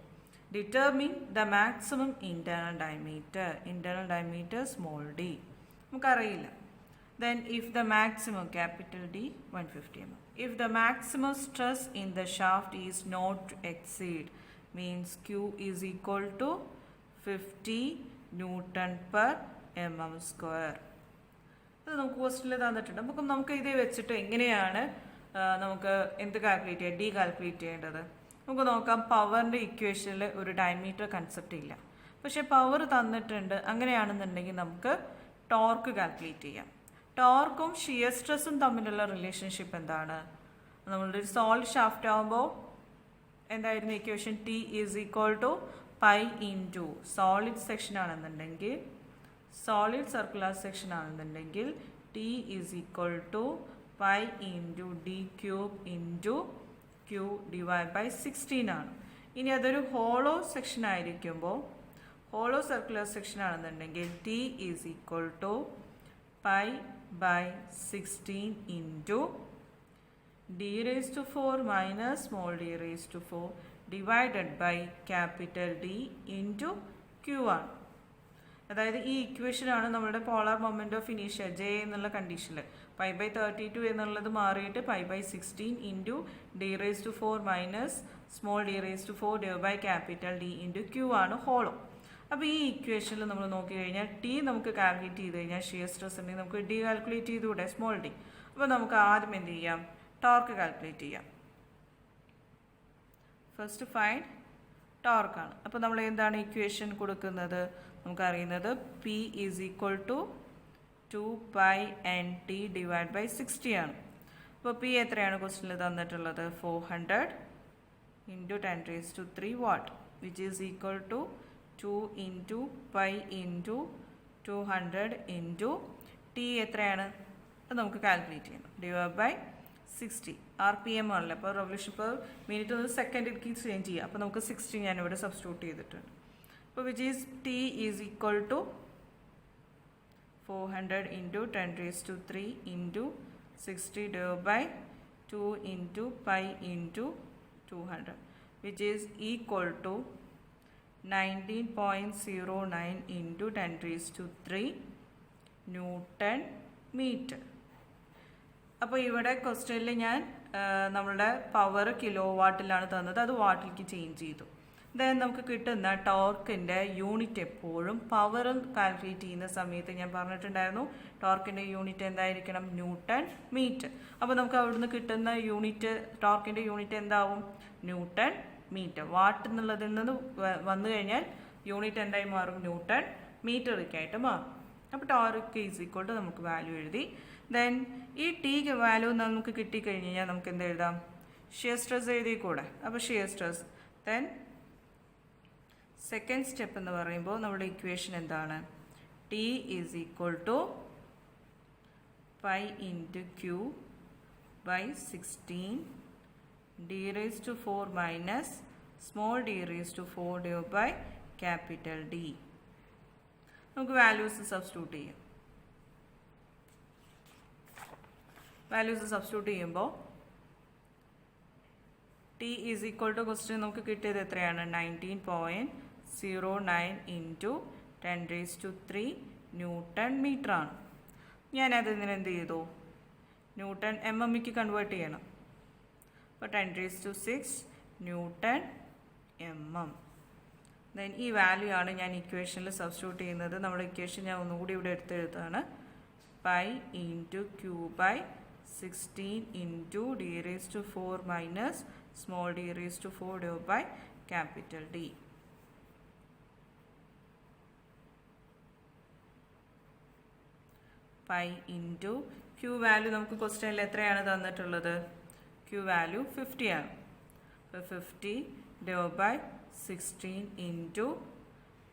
Determine the maximum internal diameter small d. നമുക്കറിയില്ല. Then if the maximum, capital D, 150 mm. If the maximum stress in the shaft is not to exceed, means Q is equal to 50 Newton per mm square. ഇത് നമുക്ക് ക്വസ്റ്റ്യനിൽ തന്നിട്ടുണ്ട്. നമുക്ക് ഇത് വെച്ചിട്ട് എങ്ങനെയാണ് നമുക്ക് എന്ത് കാൽക്കുലേറ്റ് ചെയ്യുക, ഡി കാൽക്കുലേറ്റ് ചെയ്യേണ്ടത്? നമുക്ക് നോക്കാം. പവറിൻ്റെ ഇക്വേഷനിൽ ഒരു ഡയമീറ്റർ കൺസെപ്റ്റ് ഇല്ല, പക്ഷേ പവർ തന്നിട്ടുണ്ട്. അങ്ങനെയാണെന്നുണ്ടെങ്കിൽ നമുക്ക് ടോർക്ക് കാൽക്കുലേറ്റ് ചെയ്യാം. ടോർക്കും ഷിയർ സ്ട്രെസ്സും തമ്മിലുള്ള റിലേഷൻഷിപ്പ് എന്താണ്? നമ്മളുടെ ഒരു സോളിഡ് ഷാഫ്റ്റ് ആകുമ്പോൾ എന്തായിരുന്നു equation? T is equal to pi into solid section ആണെന്നുണ്ടെങ്കിൽ, സോളിഡ് സർക്കുലർ സെക്ഷൻ ആണെന്നുണ്ടെങ്കിൽ T is equal to pi into D cube into Q divide by 16 ആണ്. ഇനി അതൊരു ഹോളോ സെക്ഷൻ ആയിരിക്കുമ്പോൾ, ഹോളോ സർക്കുലർ സെക്ഷൻ ആണെന്നുണ്ടെങ്കിൽ T is equal to pi by 16 into d⁻⁴ minus small d⁻⁴ divided by capital D into Q ആണ്. അതായത് ഈ ഇക്വേഷനാണ് നമ്മുടെ പോളാർ മൊമെൻ്റ് ഓഫ് ഇനീഷ്യ ജെ എന്നുള്ള കണ്ടീഷനിൽ പൈ ബൈ 32 എന്നുള്ളത് മാറിയിട്ട് pi by 16 into d⁻⁴ minus small d⁻⁴ divide by capital D into Q ആണ് ഹോളോ. അപ്പോൾ ഈ ഇക്വേഷനിൽ നമ്മൾ നോക്കിക്കഴിഞ്ഞാൽ ടി നമുക്ക് കാൽക്കുലേറ്റ് ചെയ്ത് കഴിഞ്ഞാൽ ഷിയർ സ്ട്രെസ് ഉണ്ടെങ്കിൽ നമുക്ക് ഡി കാൽക്കുലേറ്റ് ചെയ്തുകൂടെ, സ്മോൾ ഡി. അപ്പോൾ നമുക്ക് ആദ്യം എന്ത് ചെയ്യാം? ടോർക്ക് കാൽക്കുലേറ്റ് ചെയ്യാം. ഫസ്റ്റ് ഫൈൻഡ് ടോർക്കാണ്. അപ്പോൾ നമ്മൾ എന്താണ് ഇക്വേഷൻ കൊടുക്കുന്നത്? നമുക്കറിയുന്നത് P is equal to 2π/nt divide by 60 ആണ്. അപ്പോൾ പി എത്രയാണ് ക്വസ്റ്റ്യനിൽ തന്നിട്ടുള്ളത്? 400 into 10⁻³ watt, which is equal to 2 into pi into 200 into T എത്രയാണ്? അത് നമുക്ക് കാൽക്കുലേറ്റ് ചെയ്യണം. Divide by 60. RPM ആണല്ലോ. അപ്പോൾ റെവല്യൂഷൻ പെർ മിനിറ്റ് ഒന്ന് സെക്കൻഡിലേക്ക് ചേഞ്ച് ചെയ്യുക. അപ്പോൾ നമുക്ക് 60 ഞാനിവിടെ സബ്സ്റ്റിറ്റ്യൂട്ട് ചെയ്തിട്ടുണ്ട്. അപ്പോൾ which is T is equal to 400 into 10⁻³ into 60 divide by 2 into pi into 200, which is equal to 19.09 into 10⁻³ newton metre. അപ്പോൾ ഇവിടെ ക്വസ്റ്റ്യനിൽ ഞാൻ നമ്മളുടെ പവർ കിലോ വാട്ടിലാണ് തന്നത്, അത് വാട്ടിലേക്ക് ചേഞ്ച് ചെയ്തു. ദെൻ നമുക്ക് കിട്ടുന്ന ടോർക്കിൻ്റെ യൂണിറ്റ് എപ്പോഴും പവർ കാൽക്കുലേറ്റ് ചെയ്യുന്ന സമയത്ത് ഞാൻ പറഞ്ഞിട്ടുണ്ടായിരുന്നു ടോർക്കിൻ്റെ യൂണിറ്റ് എന്തായിരിക്കണം? Newton metre. അപ്പോൾ നമുക്ക് അവിടുന്ന് കിട്ടുന്ന യൂണിറ്റ്, ടോർക്കിൻ്റെ യൂണിറ്റ് എന്താവും? Newton metre. വാട്ട് എന്നുള്ളതിൽ നിന്ന് വന്നു കഴിഞ്ഞാൽ യൂണിറ്റ് എന്തായി മാറും? ന്യൂട്ടൺ മീറ്ററൊക്കെയായിട്ട് മാറും. അപ്പോൾ ടോർക്ക് ഈസ് ഈക്വൽ ടു നമുക്ക് വാല്യൂ എഴുതി. ദെൻ ഈ ടിക്ക് വാല്യൂ നമുക്ക് കിട്ടിക്കഴിഞ്ഞ് കഴിഞ്ഞാൽ നമുക്ക് എന്ത് എഴുതാം? ഷിയർ സ്ട്രെസ് എഴുതിക്കൂടെ. അപ്പോൾ shear stress. Then second step എന്ന് പറയുമ്പോൾ നമ്മുടെ ഇക്വേഷൻ എന്താണ്? T is equal to pi into Q by 16 d⁻⁴ minus small d⁻⁴ divide by capital D. നമുക്ക് വാല്യൂസ് സബ്സ്റ്റിറ്റ്യൂട്ട് ചെയ്യാം. വാല്യൂസ് സബ്സ്റ്റിറ്റ്യൂട്ട് ചെയ്യുമ്പോൾ T is equal to question നമുക്ക് കിട്ടിയത് എത്രയാണ്? 19.09 ഇൻറ്റു 10⁻³ ന്യൂട്ടൺ മീറ്റർ ആണ്. ഞാനത് ഇങ്ങനെ എന്ത് ചെയ്തു? ന്യൂട്ടൺ mm-ക്ക് കൺവേർട്ട് ചെയ്യണം. അപ്പോൾ 10�6 ന്യൂട്ടൺ mm. ദെൻ ഈ വാല്യൂ ആണ് ഞാൻ ഇക്വേഷനിൽ സബ്സ്റ്റിറ്റ്യൂട്ട് ചെയ്യുന്നത്. നമ്മുടെ ഇക്വേഷൻ ഞാൻ ഒന്നുകൂടി ഇവിടെ എടുത്തെഴുതാണ്. Pi into Q by 16 into d⁻⁴ minus small d⁻⁴ divide by capital D. Pi into Q value നമുക്ക് ക്വസ്റ്റ്യനിൽ എത്രയാണ് തന്നിട്ടുള്ളത്? ക്യൂ വാല്യൂ 50 ആണ്. അപ്പോൾ 50 divide by 16 into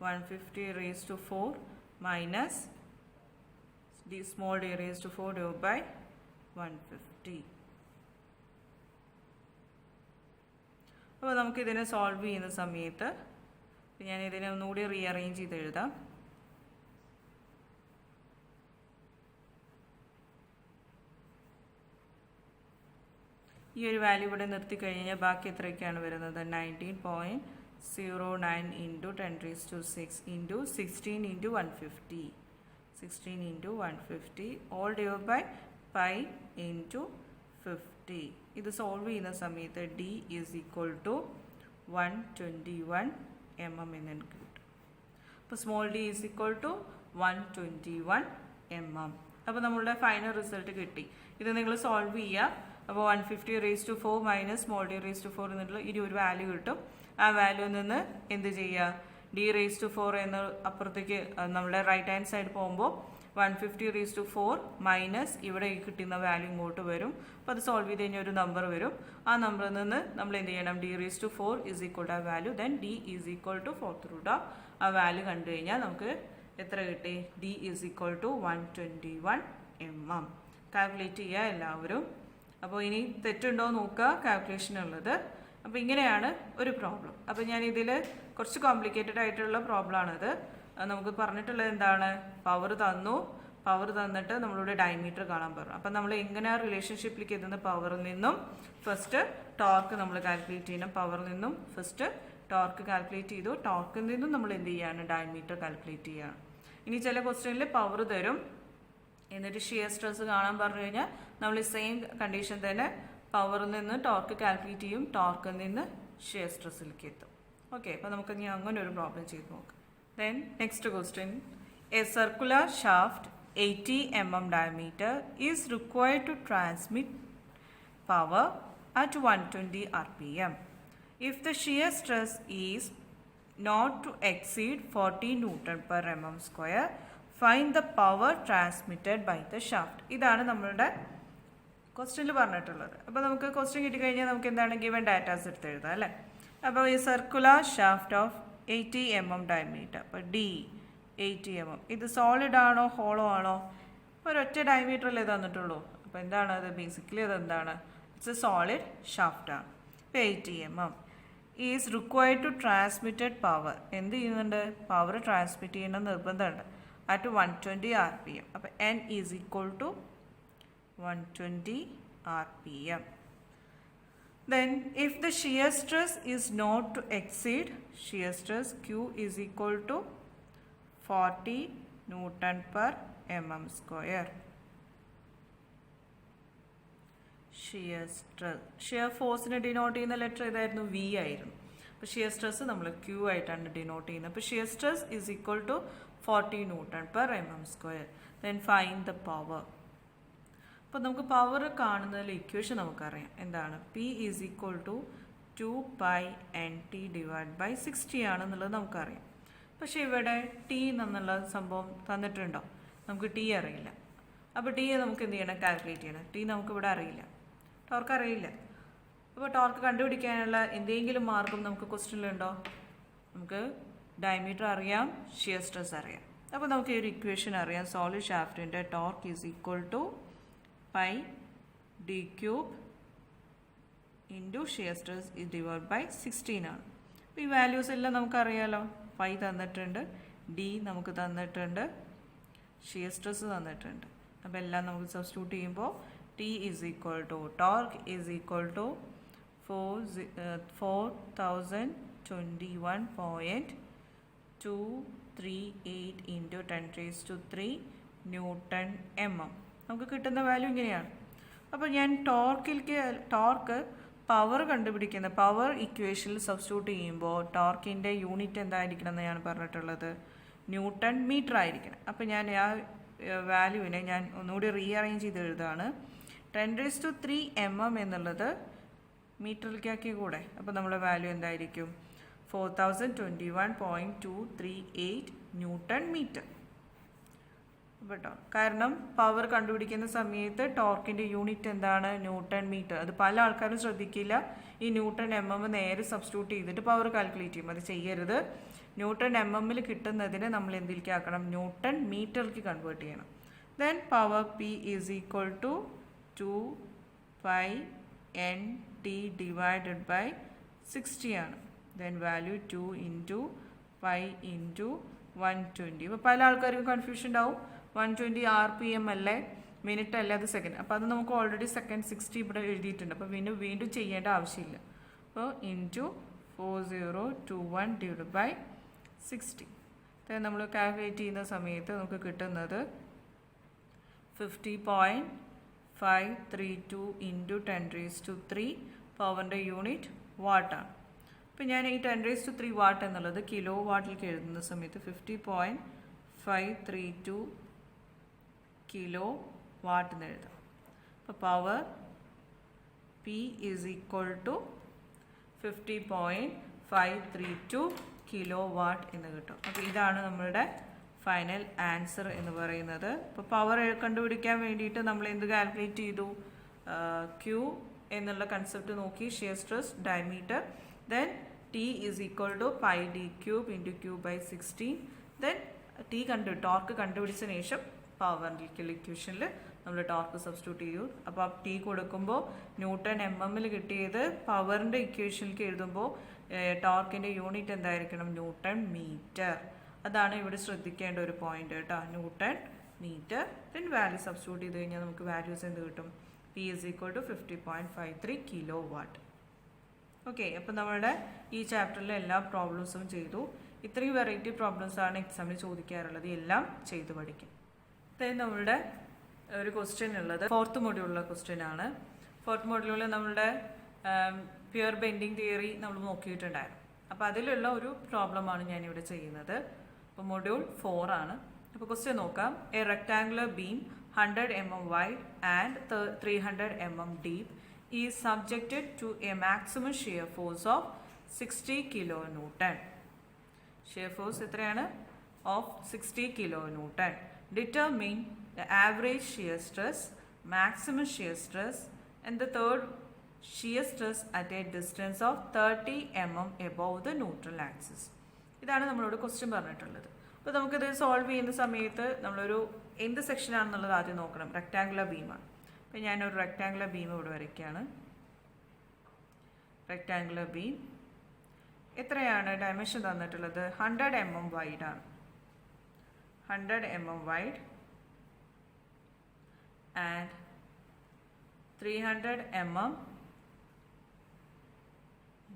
150 raised to 4 minus d small d raised to 4 divided by 150. അപ്പോൾ നമുക്കിതിനെ solve ചെയ്യുന്ന സമയത്ത് ഞാൻ ഇതിനെ ഒന്നുകൂടി റീഅറേഞ്ച് ചെയ്ത് എഴുതാം. ഈ ഒരു വാല്യൂ ഇവിടെ നിർത്തി കഴിഞ്ഞാൽ ബാക്കി എത്രയൊക്കെയാണ് വരുന്നത്? 19.09 into 10 raised to 6 into 16 into 150. 16 into 150 all divide by pi into 50. ഇത് സോൾവ് ചെയ്യുന്ന സമയത്ത് d is equal to 121 mm എന്ന് എനിക്ക് കിട്ടും. അപ്പോൾ small d is equal to 121 mm. അപ്പോൾ നമ്മളുടെ ഫൈനൽ റിസൾട്ട് കിട്ടി. ഇത് നിങ്ങൾ സോൾവ് ചെയ്യുക. അപ്പോൾ 150 raised to 4 minus small d raised to 4 എന്നുള്ള ഈ ഒരു വാല്യൂ കിട്ടും. ആ വാല്യൂവിൽ നിന്ന് എന്ത് ചെയ്യുക? d raised to 4 എന്ന അപ്പുറത്തേക്ക് നമ്മുടെ റൈറ്റ് ഹാൻഡ് സൈഡ് പോകുമ്പോൾ 150 raised to 4 മൈനസ് ഇവിടെ കിട്ടുന്ന വാല്യൂ ഇങ്ങോട്ട് വരും. അപ്പോൾ അത് സോൾവ് ചെയ്ത് കഴിഞ്ഞാൽ ഒരു നമ്പർ വരും. ആ നമ്പറിൽ നിന്ന് നമ്മൾ എന്ത് ചെയ്യണം? d raised to 4 is equal to ആ value, then d is equal to 4th root of ആ വാല്യൂ കണ്ടു കഴിഞ്ഞാൽ നമുക്ക് എത്ര കിട്ടി? d is equal to 121 mm. Calculate ചെയ്യുക എല്ലാവരും. അപ്പോൾ ഇനി തെറ്റുണ്ടോ നോക്കുക കാൽക്കുലേഷൻ ഉള്ളത്. അപ്പോൾ ഇങ്ങനെയാണ് ഒരു പ്രോബ്ലം. അപ്പോൾ ഞാൻ ഇതിൽ കുറച്ച് കോംപ്ലിക്കേറ്റഡ് ആയിട്ടുള്ള പ്രോബ്ലമാണിത്. നമുക്ക് പറഞ്ഞിട്ടുള്ളത് എന്താണ്? പവർ തന്നു, പവർ തന്നിട്ട് നമ്മളുടെ ഡയമീറ്റർ കാണാൻ പറഞ്ഞു. അപ്പം നമ്മൾ എങ്ങനെ റിലേഷൻഷിപ്പിലേക്ക് എത്തുന്ന പവറിൽ നിന്നും ഫസ്റ്റ് ടോർക്ക് നമ്മൾ കാൽക്കുലേറ്റ് ചെയ്യണം. പവറിൽ നിന്നും ഫസ്റ്റ് ടോർക്ക് കാൽക്കുലേറ്റ് ചെയ്തു, ടോർക്കിൽ നിന്നും നമ്മൾ എന്ത് ചെയ്യാണ്? ഡയമീറ്റർ കാൽക്കുലേറ്റ് ചെയ്യുകയാണ്. ഇനി ചില ക്വസ്റ്റ്യനിൽ പവർ തരും, എന്നിട്ട് ഷിയർ സ്ട്രെസ് കാണാൻ പറഞ്ഞു കഴിഞ്ഞാൽ നമ്മൾ സെയിം കണ്ടീഷൻ തന്നെ പവറിൽ നിന്ന് ടോർക്ക് കാൽക്കുലേറ്റ് ചെയ്യും, ടോർക്കിൽ നിന്ന് ഷിയർ സ്ട്രെസ്സിലേക്ക് എത്തും. ഓക്കെ, അപ്പോൾ നമുക്ക് ഇനി അങ്ങനെ ഒരു പ്രോബ്ലം ചെയ്ത് നോക്കാം. Then next question, A circular shaft 80 mm diameter is required to transmit power at 120 rpm. If the shear stress is not to exceed 40 Newton per mm square, find the power transmitted by the shaft. ഇതാണ് നമ്മളുടെ ക്വസ്റ്റ്യനിൽ പറഞ്ഞിട്ടുള്ളത്. അപ്പോൾ നമുക്ക് question കിട്ടിക്കഴിഞ്ഞാൽ നമുക്ക് എന്താണ് given datas എടുത്ത് എഴുതാം അല്ലേ. അപ്പോൾ ഈ circular shaft of 80 mm diameter, അപ്പോൾ ഡി 80 mm, ഇത് സോളിഡ് ആണോ ഹോളോ ആണോ? ഒരൊറ്റ ഡയമീറ്ററല്ലേ തന്നിട്ടുള്ളൂ. അപ്പോൾ എന്താണ് അത്? ബേസിക്കലി അതെന്താണ്? ഇറ്റ്സ് എ സോളിഡ് ഷാഫ്റ്റാണ്. ഇപ്പോൾ 80 mm is required to transmitted power. എന്ത് ചെയ്യുന്നുണ്ട്? പവർ ട്രാൻസ്മിറ്റ് ചെയ്യുന്ന നിർബന്ധമുണ്ട് at 120 rpm. അപ്പോൾ n is equal to 120 rpm. Then if the shear stress is not to exceed, shear stress Q is equal to 40 Newton per mm square. Shear stress, shear ഫോഴ്സിനെ denote ചെയ്യുന്ന letter ഏതായിരുന്നു? V ആയിരുന്നു. അപ്പോൾ shear stress നമ്മൾ Q ആയിട്ടാണ് denote ചെയ്യുന്നത്. അപ്പോൾ shear stress is equal to 40 Newton per mm square. Then find the power. അപ്പോൾ നമുക്ക് പവർ കാണുന്നതിൽ ഇക്വേഷൻ നമുക്കറിയാം. എന്താണ്? P is equal to 2πnt divide by 60 ആണെന്നുള്ളത് നമുക്കറിയാം. പക്ഷേ ഇവിടെ ടി എന്നുള്ള സംഭവം തന്നിട്ടുണ്ടോ? നമുക്ക് ടി അറിയില്ല. അപ്പോൾ ടി നമുക്ക് എന്ത് ചെയ്യണം? കാൽക്കുലേറ്റ് ചെയ്യണം. ടി നമുക്കിവിടെ അറിയില്ല, ടോർക്ക് അറിയില്ല. അപ്പോൾ ടോർക്ക് കണ്ടുപിടിക്കാനുള്ള എന്തെങ്കിലും മാർഗം നമുക്ക് ക്വസ്റ്റ്യനിലുണ്ടോ? നമുക്ക് ഡയമീറ്റർ അറിയാം, ഷിയർ സ്ട്രെസ് അറിയാം. അപ്പോൾ നമുക്ക് ഈ ഒരു ഇക്വേഷൻ അറിയാം. സോളിഡ് ഷാഫ്റ്റിൻ്റെ torque is equal to pi D cube into shear stress is divide by 16 ആണ്. അപ്പോൾ ഈ വാല്യൂസ് എല്ലാം നമുക്കറിയാലോ. പൈ തന്നിട്ടുണ്ട്, ഡി നമുക്ക് തന്നിട്ടുണ്ട്, ഷിയർ സ്ട്രെസ് തന്നിട്ടുണ്ട്. അപ്പോൾ എല്ലാം നമുക്ക് സബ്സ്റ്റിറ്റ്യൂട്ട് ചെയ്യുമ്പോൾ T is equal to torque is equal to 4021.238 into 10⁻³ newton mm. നമുക്ക് കിട്ടുന്ന വാല്യൂ ഇങ്ങനെയാണ്. അപ്പോൾ ഞാൻ ടോർക്ക് പവർ കണ്ടുപിടിക്കുന്ന പവർ ഇക്വേഷനിൽ സബ്സ്റ്റിറ്റ്യൂട്ട് ചെയ്യുമ്പോൾ ടോർക്കിൻ്റെ യൂണിറ്റ് എന്തായിരിക്കണം എന്ന് ഞാൻ പറഞ്ഞിട്ടുള്ളത്? ന്യൂട്ടൺ മീറ്റർ ആയിരിക്കണം. അപ്പോൾ ഞാൻ ആ വാല്യൂവിനെ ഞാൻ ഒന്നുകൂടി റീഅറേഞ്ച് ചെയ്ത് എഴുതാണ്. 10⁻³ mm എന്നുള്ളത് മീറ്ററിലേക്കാക്കി കൂടെ. അപ്പോൾ നമ്മുടെ വാല്യൂ എന്തായിരിക്കും? 4021.238 ന്യൂട്ടൺ മീറ്റർ. കേട്ടോ. കാരണം പവർ കണ്ടുപിടിക്കുന്ന സമയത്ത് ടോർക്കിൻ്റെ യൂണിറ്റ് എന്താണ്? Newton metre. അത് പല ആൾക്കാരും ശ്രദ്ധിക്കില്ല. ഈ ന്യൂട്ടൺ MM നേരെ സബ്സ്റ്റിറ്റ്യൂട്ട് ചെയ്തിട്ട് പവർ കാൽക്കുലേറ്റ് ചെയ്യും. അത് ചെയ്യരുത്. ന്യൂട്ടൺ MM കിട്ടുന്നതിന് നമ്മൾ എന്തിലേക്ക് ആക്കണം? ന്യൂട്ടൺ മീറ്ററിലേക്ക് കൺവേർട്ട് ചെയ്യണം. Then power P is equal to 2 pi NT divided by 60 ആണ്. Then value 2 into pi into 120. ഇപ്പോൾ പല ആൾക്കാർക്കും കൺഫ്യൂഷൻ ഉണ്ടാവും. 120 RPM അല്ലേ, മിനിറ്റ് അല്ലേ, അത് സെക്കൻഡ്. അപ്പോൾ അത് നമുക്ക് ഓൾറെഡി സെക്കൻഡ് 60 ഇവിടെ എഴുതിയിട്ടുണ്ട്. അപ്പോൾ വീണ്ടും ചെയ്യേണ്ട ആവശ്യമില്ല. അപ്പോൾ ഇൻറ്റു 4021 ഡിവൈഡ് ബൈ 60. നമ്മൾ കാൽക്കുലേറ്റ് ചെയ്യുന്ന സമയത്ത് നമുക്ക് കിട്ടുന്നത് 50.532 ഇൻറ്റു 10⁻³ പവറിൻ്റെ യൂണിറ്റ് വാട്ടാണ്. അപ്പോൾ ഞാൻ ഈ 10⁻³ വാട്ട് എന്നുള്ളത് കിലോ വാട്ടിലേക്ക് എഴുതുന്ന സമയത്ത് 50.532 കിലോ വാട്ട് എന്ന് എഴുതാം. അപ്പോൾ power P is equal to 50.532 kilo watt എന്ന് കിട്ടും. അപ്പോൾ ഇതാണ് നമ്മളുടെ ഫൈനൽ ആൻസർ എന്ന് പറയുന്നത്. ഇപ്പോൾ പവർ കണ്ടുപിടിക്കാൻ വേണ്ടിയിട്ട് നമ്മൾ എന്ത് കാൽക്കുലേറ്റ് ചെയ്തു? Q എന്നുള്ള കൺസെപ്റ്റ് നോക്കി, shear stress, diameter. Then T is equal to pi d³ into Q by 60. Then torque കണ്ടുപിടിച്ചതിന് ശേഷം പവറിൻ്റെ ഇക്വേഷനിൽ നമ്മൾ ടോർക്ക് സബ്സ്റ്റിറ്റ്യൂട്ട് ചെയ്തു. അപ്പോൾ T കൊടുക്കുമ്പോൾ ന്യൂട്ടൺ MM കിട്ടിയത് പവറിൻ്റെ ഇക്വേഷനിലേക്ക് എഴുതുമ്പോൾ ടോർക്കിൻ്റെ യൂണിറ്റ് എന്തായിരിക്കണം? Newton metre. അതാണ് ഇവിടെ ശ്രദ്ധിക്കേണ്ട ഒരു പോയിന്റ് കേട്ടോ. Newton metre. Then value substitute ചെയ്ത് കഴിഞ്ഞാൽ നമുക്ക് വാല്യൂസ് എന്ത് കിട്ടും? P is equal to 50.53 kilo watt. Okay, അപ്പോൾ നമ്മളുടെ ഈ ചാപ്റ്ററിലെ എല്ലാ പ്രോബ്ലംസും ചെയ്തു. ഇത്രയും വെറൈറ്റി പ്രോബ്ലംസാണ് എക്സാമിന് ചോദിക്കാറുള്ളത്. എല്ലാം ചെയ്ത് പഠിക്കും. ദെൻ നമ്മളുടെ ഒരു ക്വസ്റ്റ്യൻ ഉള്ളത് 4th മൊഡ്യൂളിലെ ക്വസ്റ്റ്യൻ ആണ്. 4th മൊഡ്യൂളിൽ നമ്മളുടെ പ്യുവർ ബെൻഡിങ് തിയറി നമ്മൾ നോക്കിയിട്ടുണ്ടായിരുന്നു. അപ്പോൾ അതിലുള്ള ഒരു പ്രോബ്ലമാണ് ഞാനിവിടെ ചെയ്യുന്നത്. അപ്പോൾ മൊഡ്യൂൾ 4 ആണ്. അപ്പോൾ ക്വസ്റ്റ്യൻ നോക്കാം. A rectangular beam 100 mm wide and 300 mm deep is subjected to a maximum shear force of 60 kilonewton. Shear force എത്രയാണ്? Of 60 kilonewton. Determine the average shear stress, maximum shear stress and the third shear stress at a distance of 30 mm above the neutral axis. ഇതാണ് നമ്മളോട് question പറഞ്ഞിട്ടുള്ളത്. അപ്പോൾ നമുക്കിത് solve ചെയ്യുന്ന സമയത്ത് നമ്മളൊരു എന്ത് സെക്ഷനാണെന്നുള്ളത് ആദ്യം നോക്കണം. റെക്ടാങ്കുലർ ബീമാണ്. അപ്പോൾ ഞാനൊരു റെക്ടാങ്കുലർ ബീം ഇവിടെ വരയ്ക്കുകയാണ്. റെക്ടാങ്കുലർ ബീം എത്രയാണ് ഡയമെൻഷൻ തന്നിട്ടുള്ളത്? 100 mm വൈഡ് ആണ്. 100 mm wide and 300 mm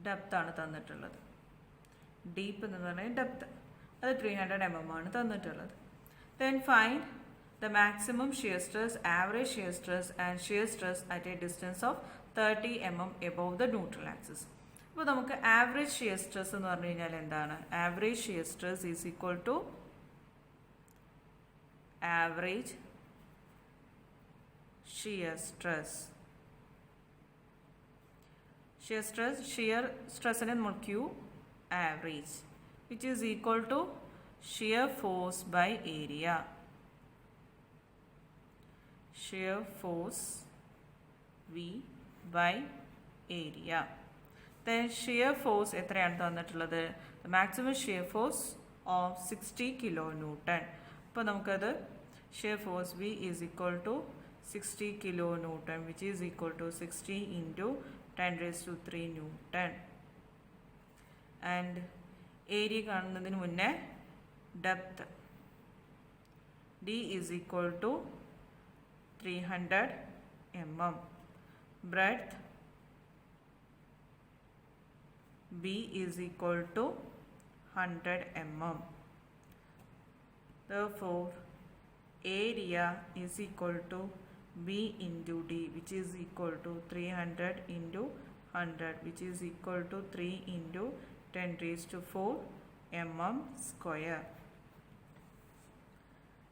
depth ആണ് തന്നിട്ടുള്ളത്. ഡീപ്പ് എന്ന് പറഞ്ഞാൽ ഡെപ്ത്, അത് 300 mm ആണ് തന്നിട്ടുള്ളത്. Then find the maximum shear stress, average shear stress and shear stress at a distance of 30 mm above the neutral axis. അപ്പോൾ നമുക്ക് ആവറേജ് ഷിയർ സ്ട്രെസ് എന്ന് പറഞ്ഞു കഴിഞ്ഞാൽ എന്താണ്? Average shear stress is equal to average shear stress. Shear സ്ട്രെസ്സിനെ നമ്മൾ Q average, which is equal to shear force by area. Shear force V by area. Then shear force എത്രയാണ് തന്നിട്ടുള്ളത്? The maximum shear force of 60 kilonewton. അപ്പോൾ നമുക്കത് shear force V is equal to 60 kilonewton, which is equal to 60 into 10⁻³ Newton. And area കാണുന്നതിന് മുന്നേ depth D is equal to 300 mm. Breadth B is equal to 100 mm. Therefore, area is equal to B into D, which is equal to 300 into 100, which is equal to 3 into 10⁻⁴ mm square.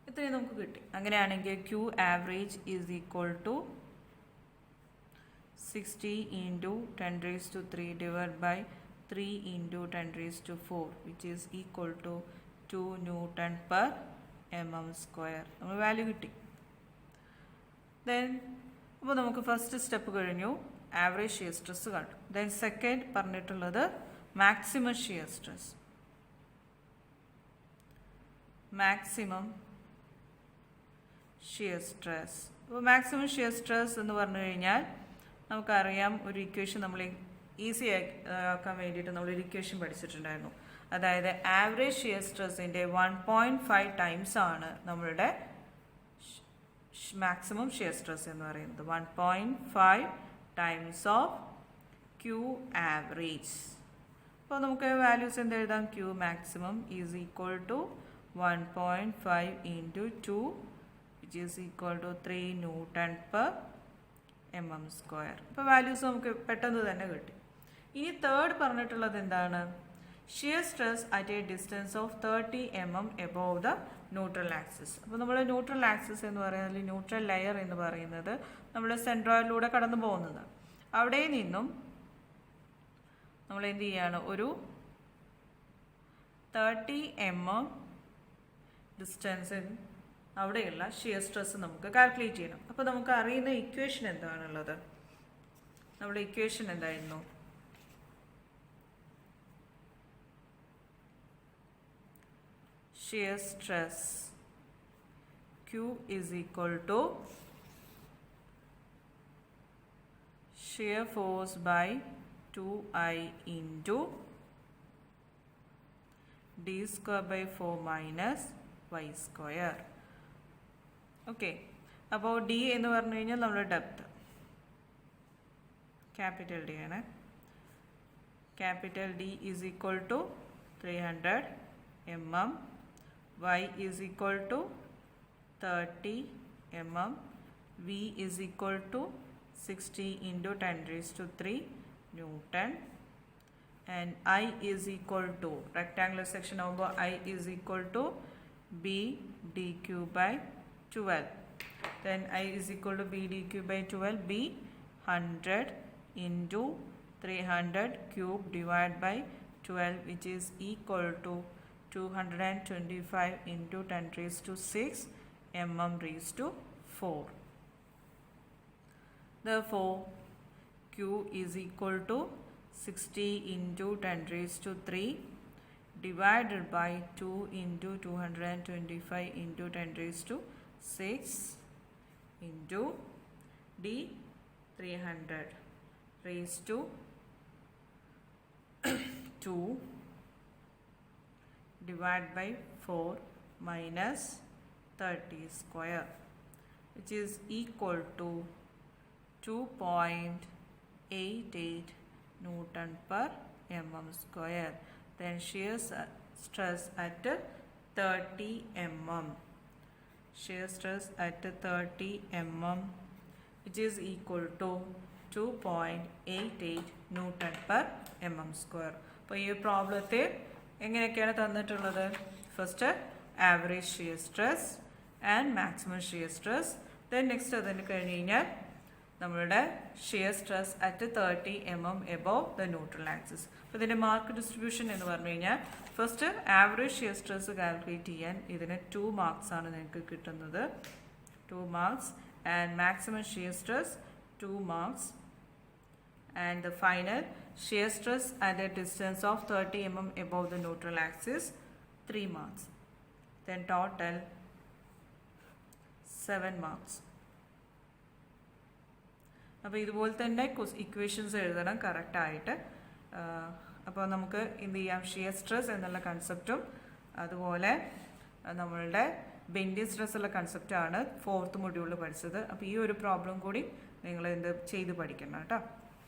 ഇത്രയും നമുക്ക് കിട്ടി. അങ്ങനെയാണെങ്കിൽ Q average is equal to 60 into 10⁻³ divided by 3 into 10⁻⁴, which is equal to 2 Newton per mm². നമ്മൾ value കിട്ടി. Then അപ്പോൾ നമുക്ക് first step കഴിഞ്ഞു, average shear stress കണ്ടു. ദെൻ സെക്കൻഡ് പറഞ്ഞിട്ടുള്ളത് maximum shear stress. Maximum shear stress. അപ്പോൾ maximum shear stress എന്ന് പറഞ്ഞു കഴിഞ്ഞാൽ നമുക്കറിയാം, ഒരു ഇക്വേഷൻ നമ്മൾ ഈസി ആക്കാൻ വേണ്ടിയിട്ട് നമ്മളൊരു ഇക്വേഷൻ പഠിച്ചിട്ടുണ്ടായിരുന്നു. അതായത് ആവറേജ് ഷിയർ സ്ട്രെസ്സിൻ്റെ 1.5 ടൈംസ് ആണ് നമ്മളുടെ മാക്സിമം ഷിയർ സ്ട്രെസ് എന്ന് പറയുന്നത്. 1.5 ടൈംസ് ഓഫ് ക്യൂ ആവറേജ്. അപ്പോൾ നമുക്ക് വാല്യൂസ് എന്ത് എഴുതാം? Q maximum is equal to 1.5 into 2 which is equal to 3 Newton per mm². അപ്പോൾ വാല്യൂസ് നമുക്ക് പെട്ടെന്ന് തന്നെ കിട്ടി. ഇനി തേർഡ് പറഞ്ഞിട്ടുള്ളത് എന്താണ്? Shear stress at A distance of 30 mm above the neutral axis. അപ്പോൾ നമ്മൾ ന്യൂട്രൽ ആക്സിസ് എന്ന് പറയുന്നത്, ന്യൂട്രൽ ലെയർ എന്ന് പറയുന്നത് നമ്മൾ സെൻട്രോയിഡിലൂടെ കടന്നു പോകുന്നത്. അവിടെ നിന്നും നമ്മൾ എന്ത് ചെയ്യാണ്? ഒരു 30 mm ഡിസ്റ്റൻസിൽ അവിടെയുള്ള ഷിയർ സ്ട്രെസ് നമുക്ക് കാൽക്കുലേറ്റ് ചെയ്യണം. അപ്പോൾ നമുക്ക് അറിയുന്ന ഇക്വേഷൻ എന്താണുള്ളത്? നമ്മുടെ ഇക്വേഷൻ എന്തായിരുന്നു? Shear stress Q is equal to shear force by 2I into d square by 4 minus y square. Okay, അപ്പോൾ ഡി എന്ന് പറഞ്ഞു കഴിഞ്ഞാൽ നമ്മുടെ ഡെപ്ത്, ക്യാപിറ്റൽ ഡി ആണ്. Capital D is equal to 300 mm, y is equal to 30 mm, v is equal to 60 into 10⁻³ Newton, and I is equal to, rectangular section ആകുമ്പോൾ I is equal to b dq by 12. Then I is equal to b dq by 12, b 100 into 300 cube divided by 12, which is equal to 225 into 10⁻⁶ mm⁴. Therefore, Q is equal to 60 into 10⁻³ divided by 2 into 225 into 10⁻⁶ into d 300 raised to 2 divided by 4 minus 30 square, which is equal to 2.88 Newton per mm². Then shear stress at 30 mm. Shear stress at 30 mm, which is equal to 2.88 Newton per mm². അപ്പോൾ ഈ പ്രോബ്ലത്തെ എങ്ങനെയൊക്കെയാണ് തന്നിട്ടുള്ളത്? First average shear stress and maximum shear stress. Then next അതിന് കഴിഞ്ഞ് കഴിഞ്ഞാൽ നമ്മളുടെ shear stress at 30 mm above the neutral axis. അപ്പോൾ ഇതിൻ്റെ മാർക്ക് ഡിസ്ട്രിബ്യൂഷൻ എന്ന് പറഞ്ഞു കഴിഞ്ഞാൽ first average shear stress calculate ചെയ്യാൻ ഇതിന് 2 marks ആണ് നിങ്ങൾക്ക് കിട്ടുന്നത്, 2 marks, and maximum shear stress 2 marks, and the final shear stress at a distance of 30 mm above the neutral axis 3 marks. Then total 7 marks. അപ്പോൾ ഇതുപോലെ തന്നെ ഇക്വേഷൻസ് എഴുതണം കറക്റ്റായിട്ട്. അപ്പോൾ നമുക്ക് എന്ത് ചെയ്യാം? ഷിയർ സ്ട്രെസ് എന്നുള്ള കൺസെപ്റ്റും അതുപോലെ നമ്മളുടെ ബെൻഡിങ് സ്ട്രെസ് ഉള്ള കൺസെപ്റ്റാണ് 4th മൊഡ്യൂളിൽ പഠിച്ചത്. അപ്പോൾ ഈ ഒരു പ്രോബ്ലം കൂടി നിങ്ങൾ എന്ത് ചെയ്ത് പഠിക്കണം കേട്ടോ.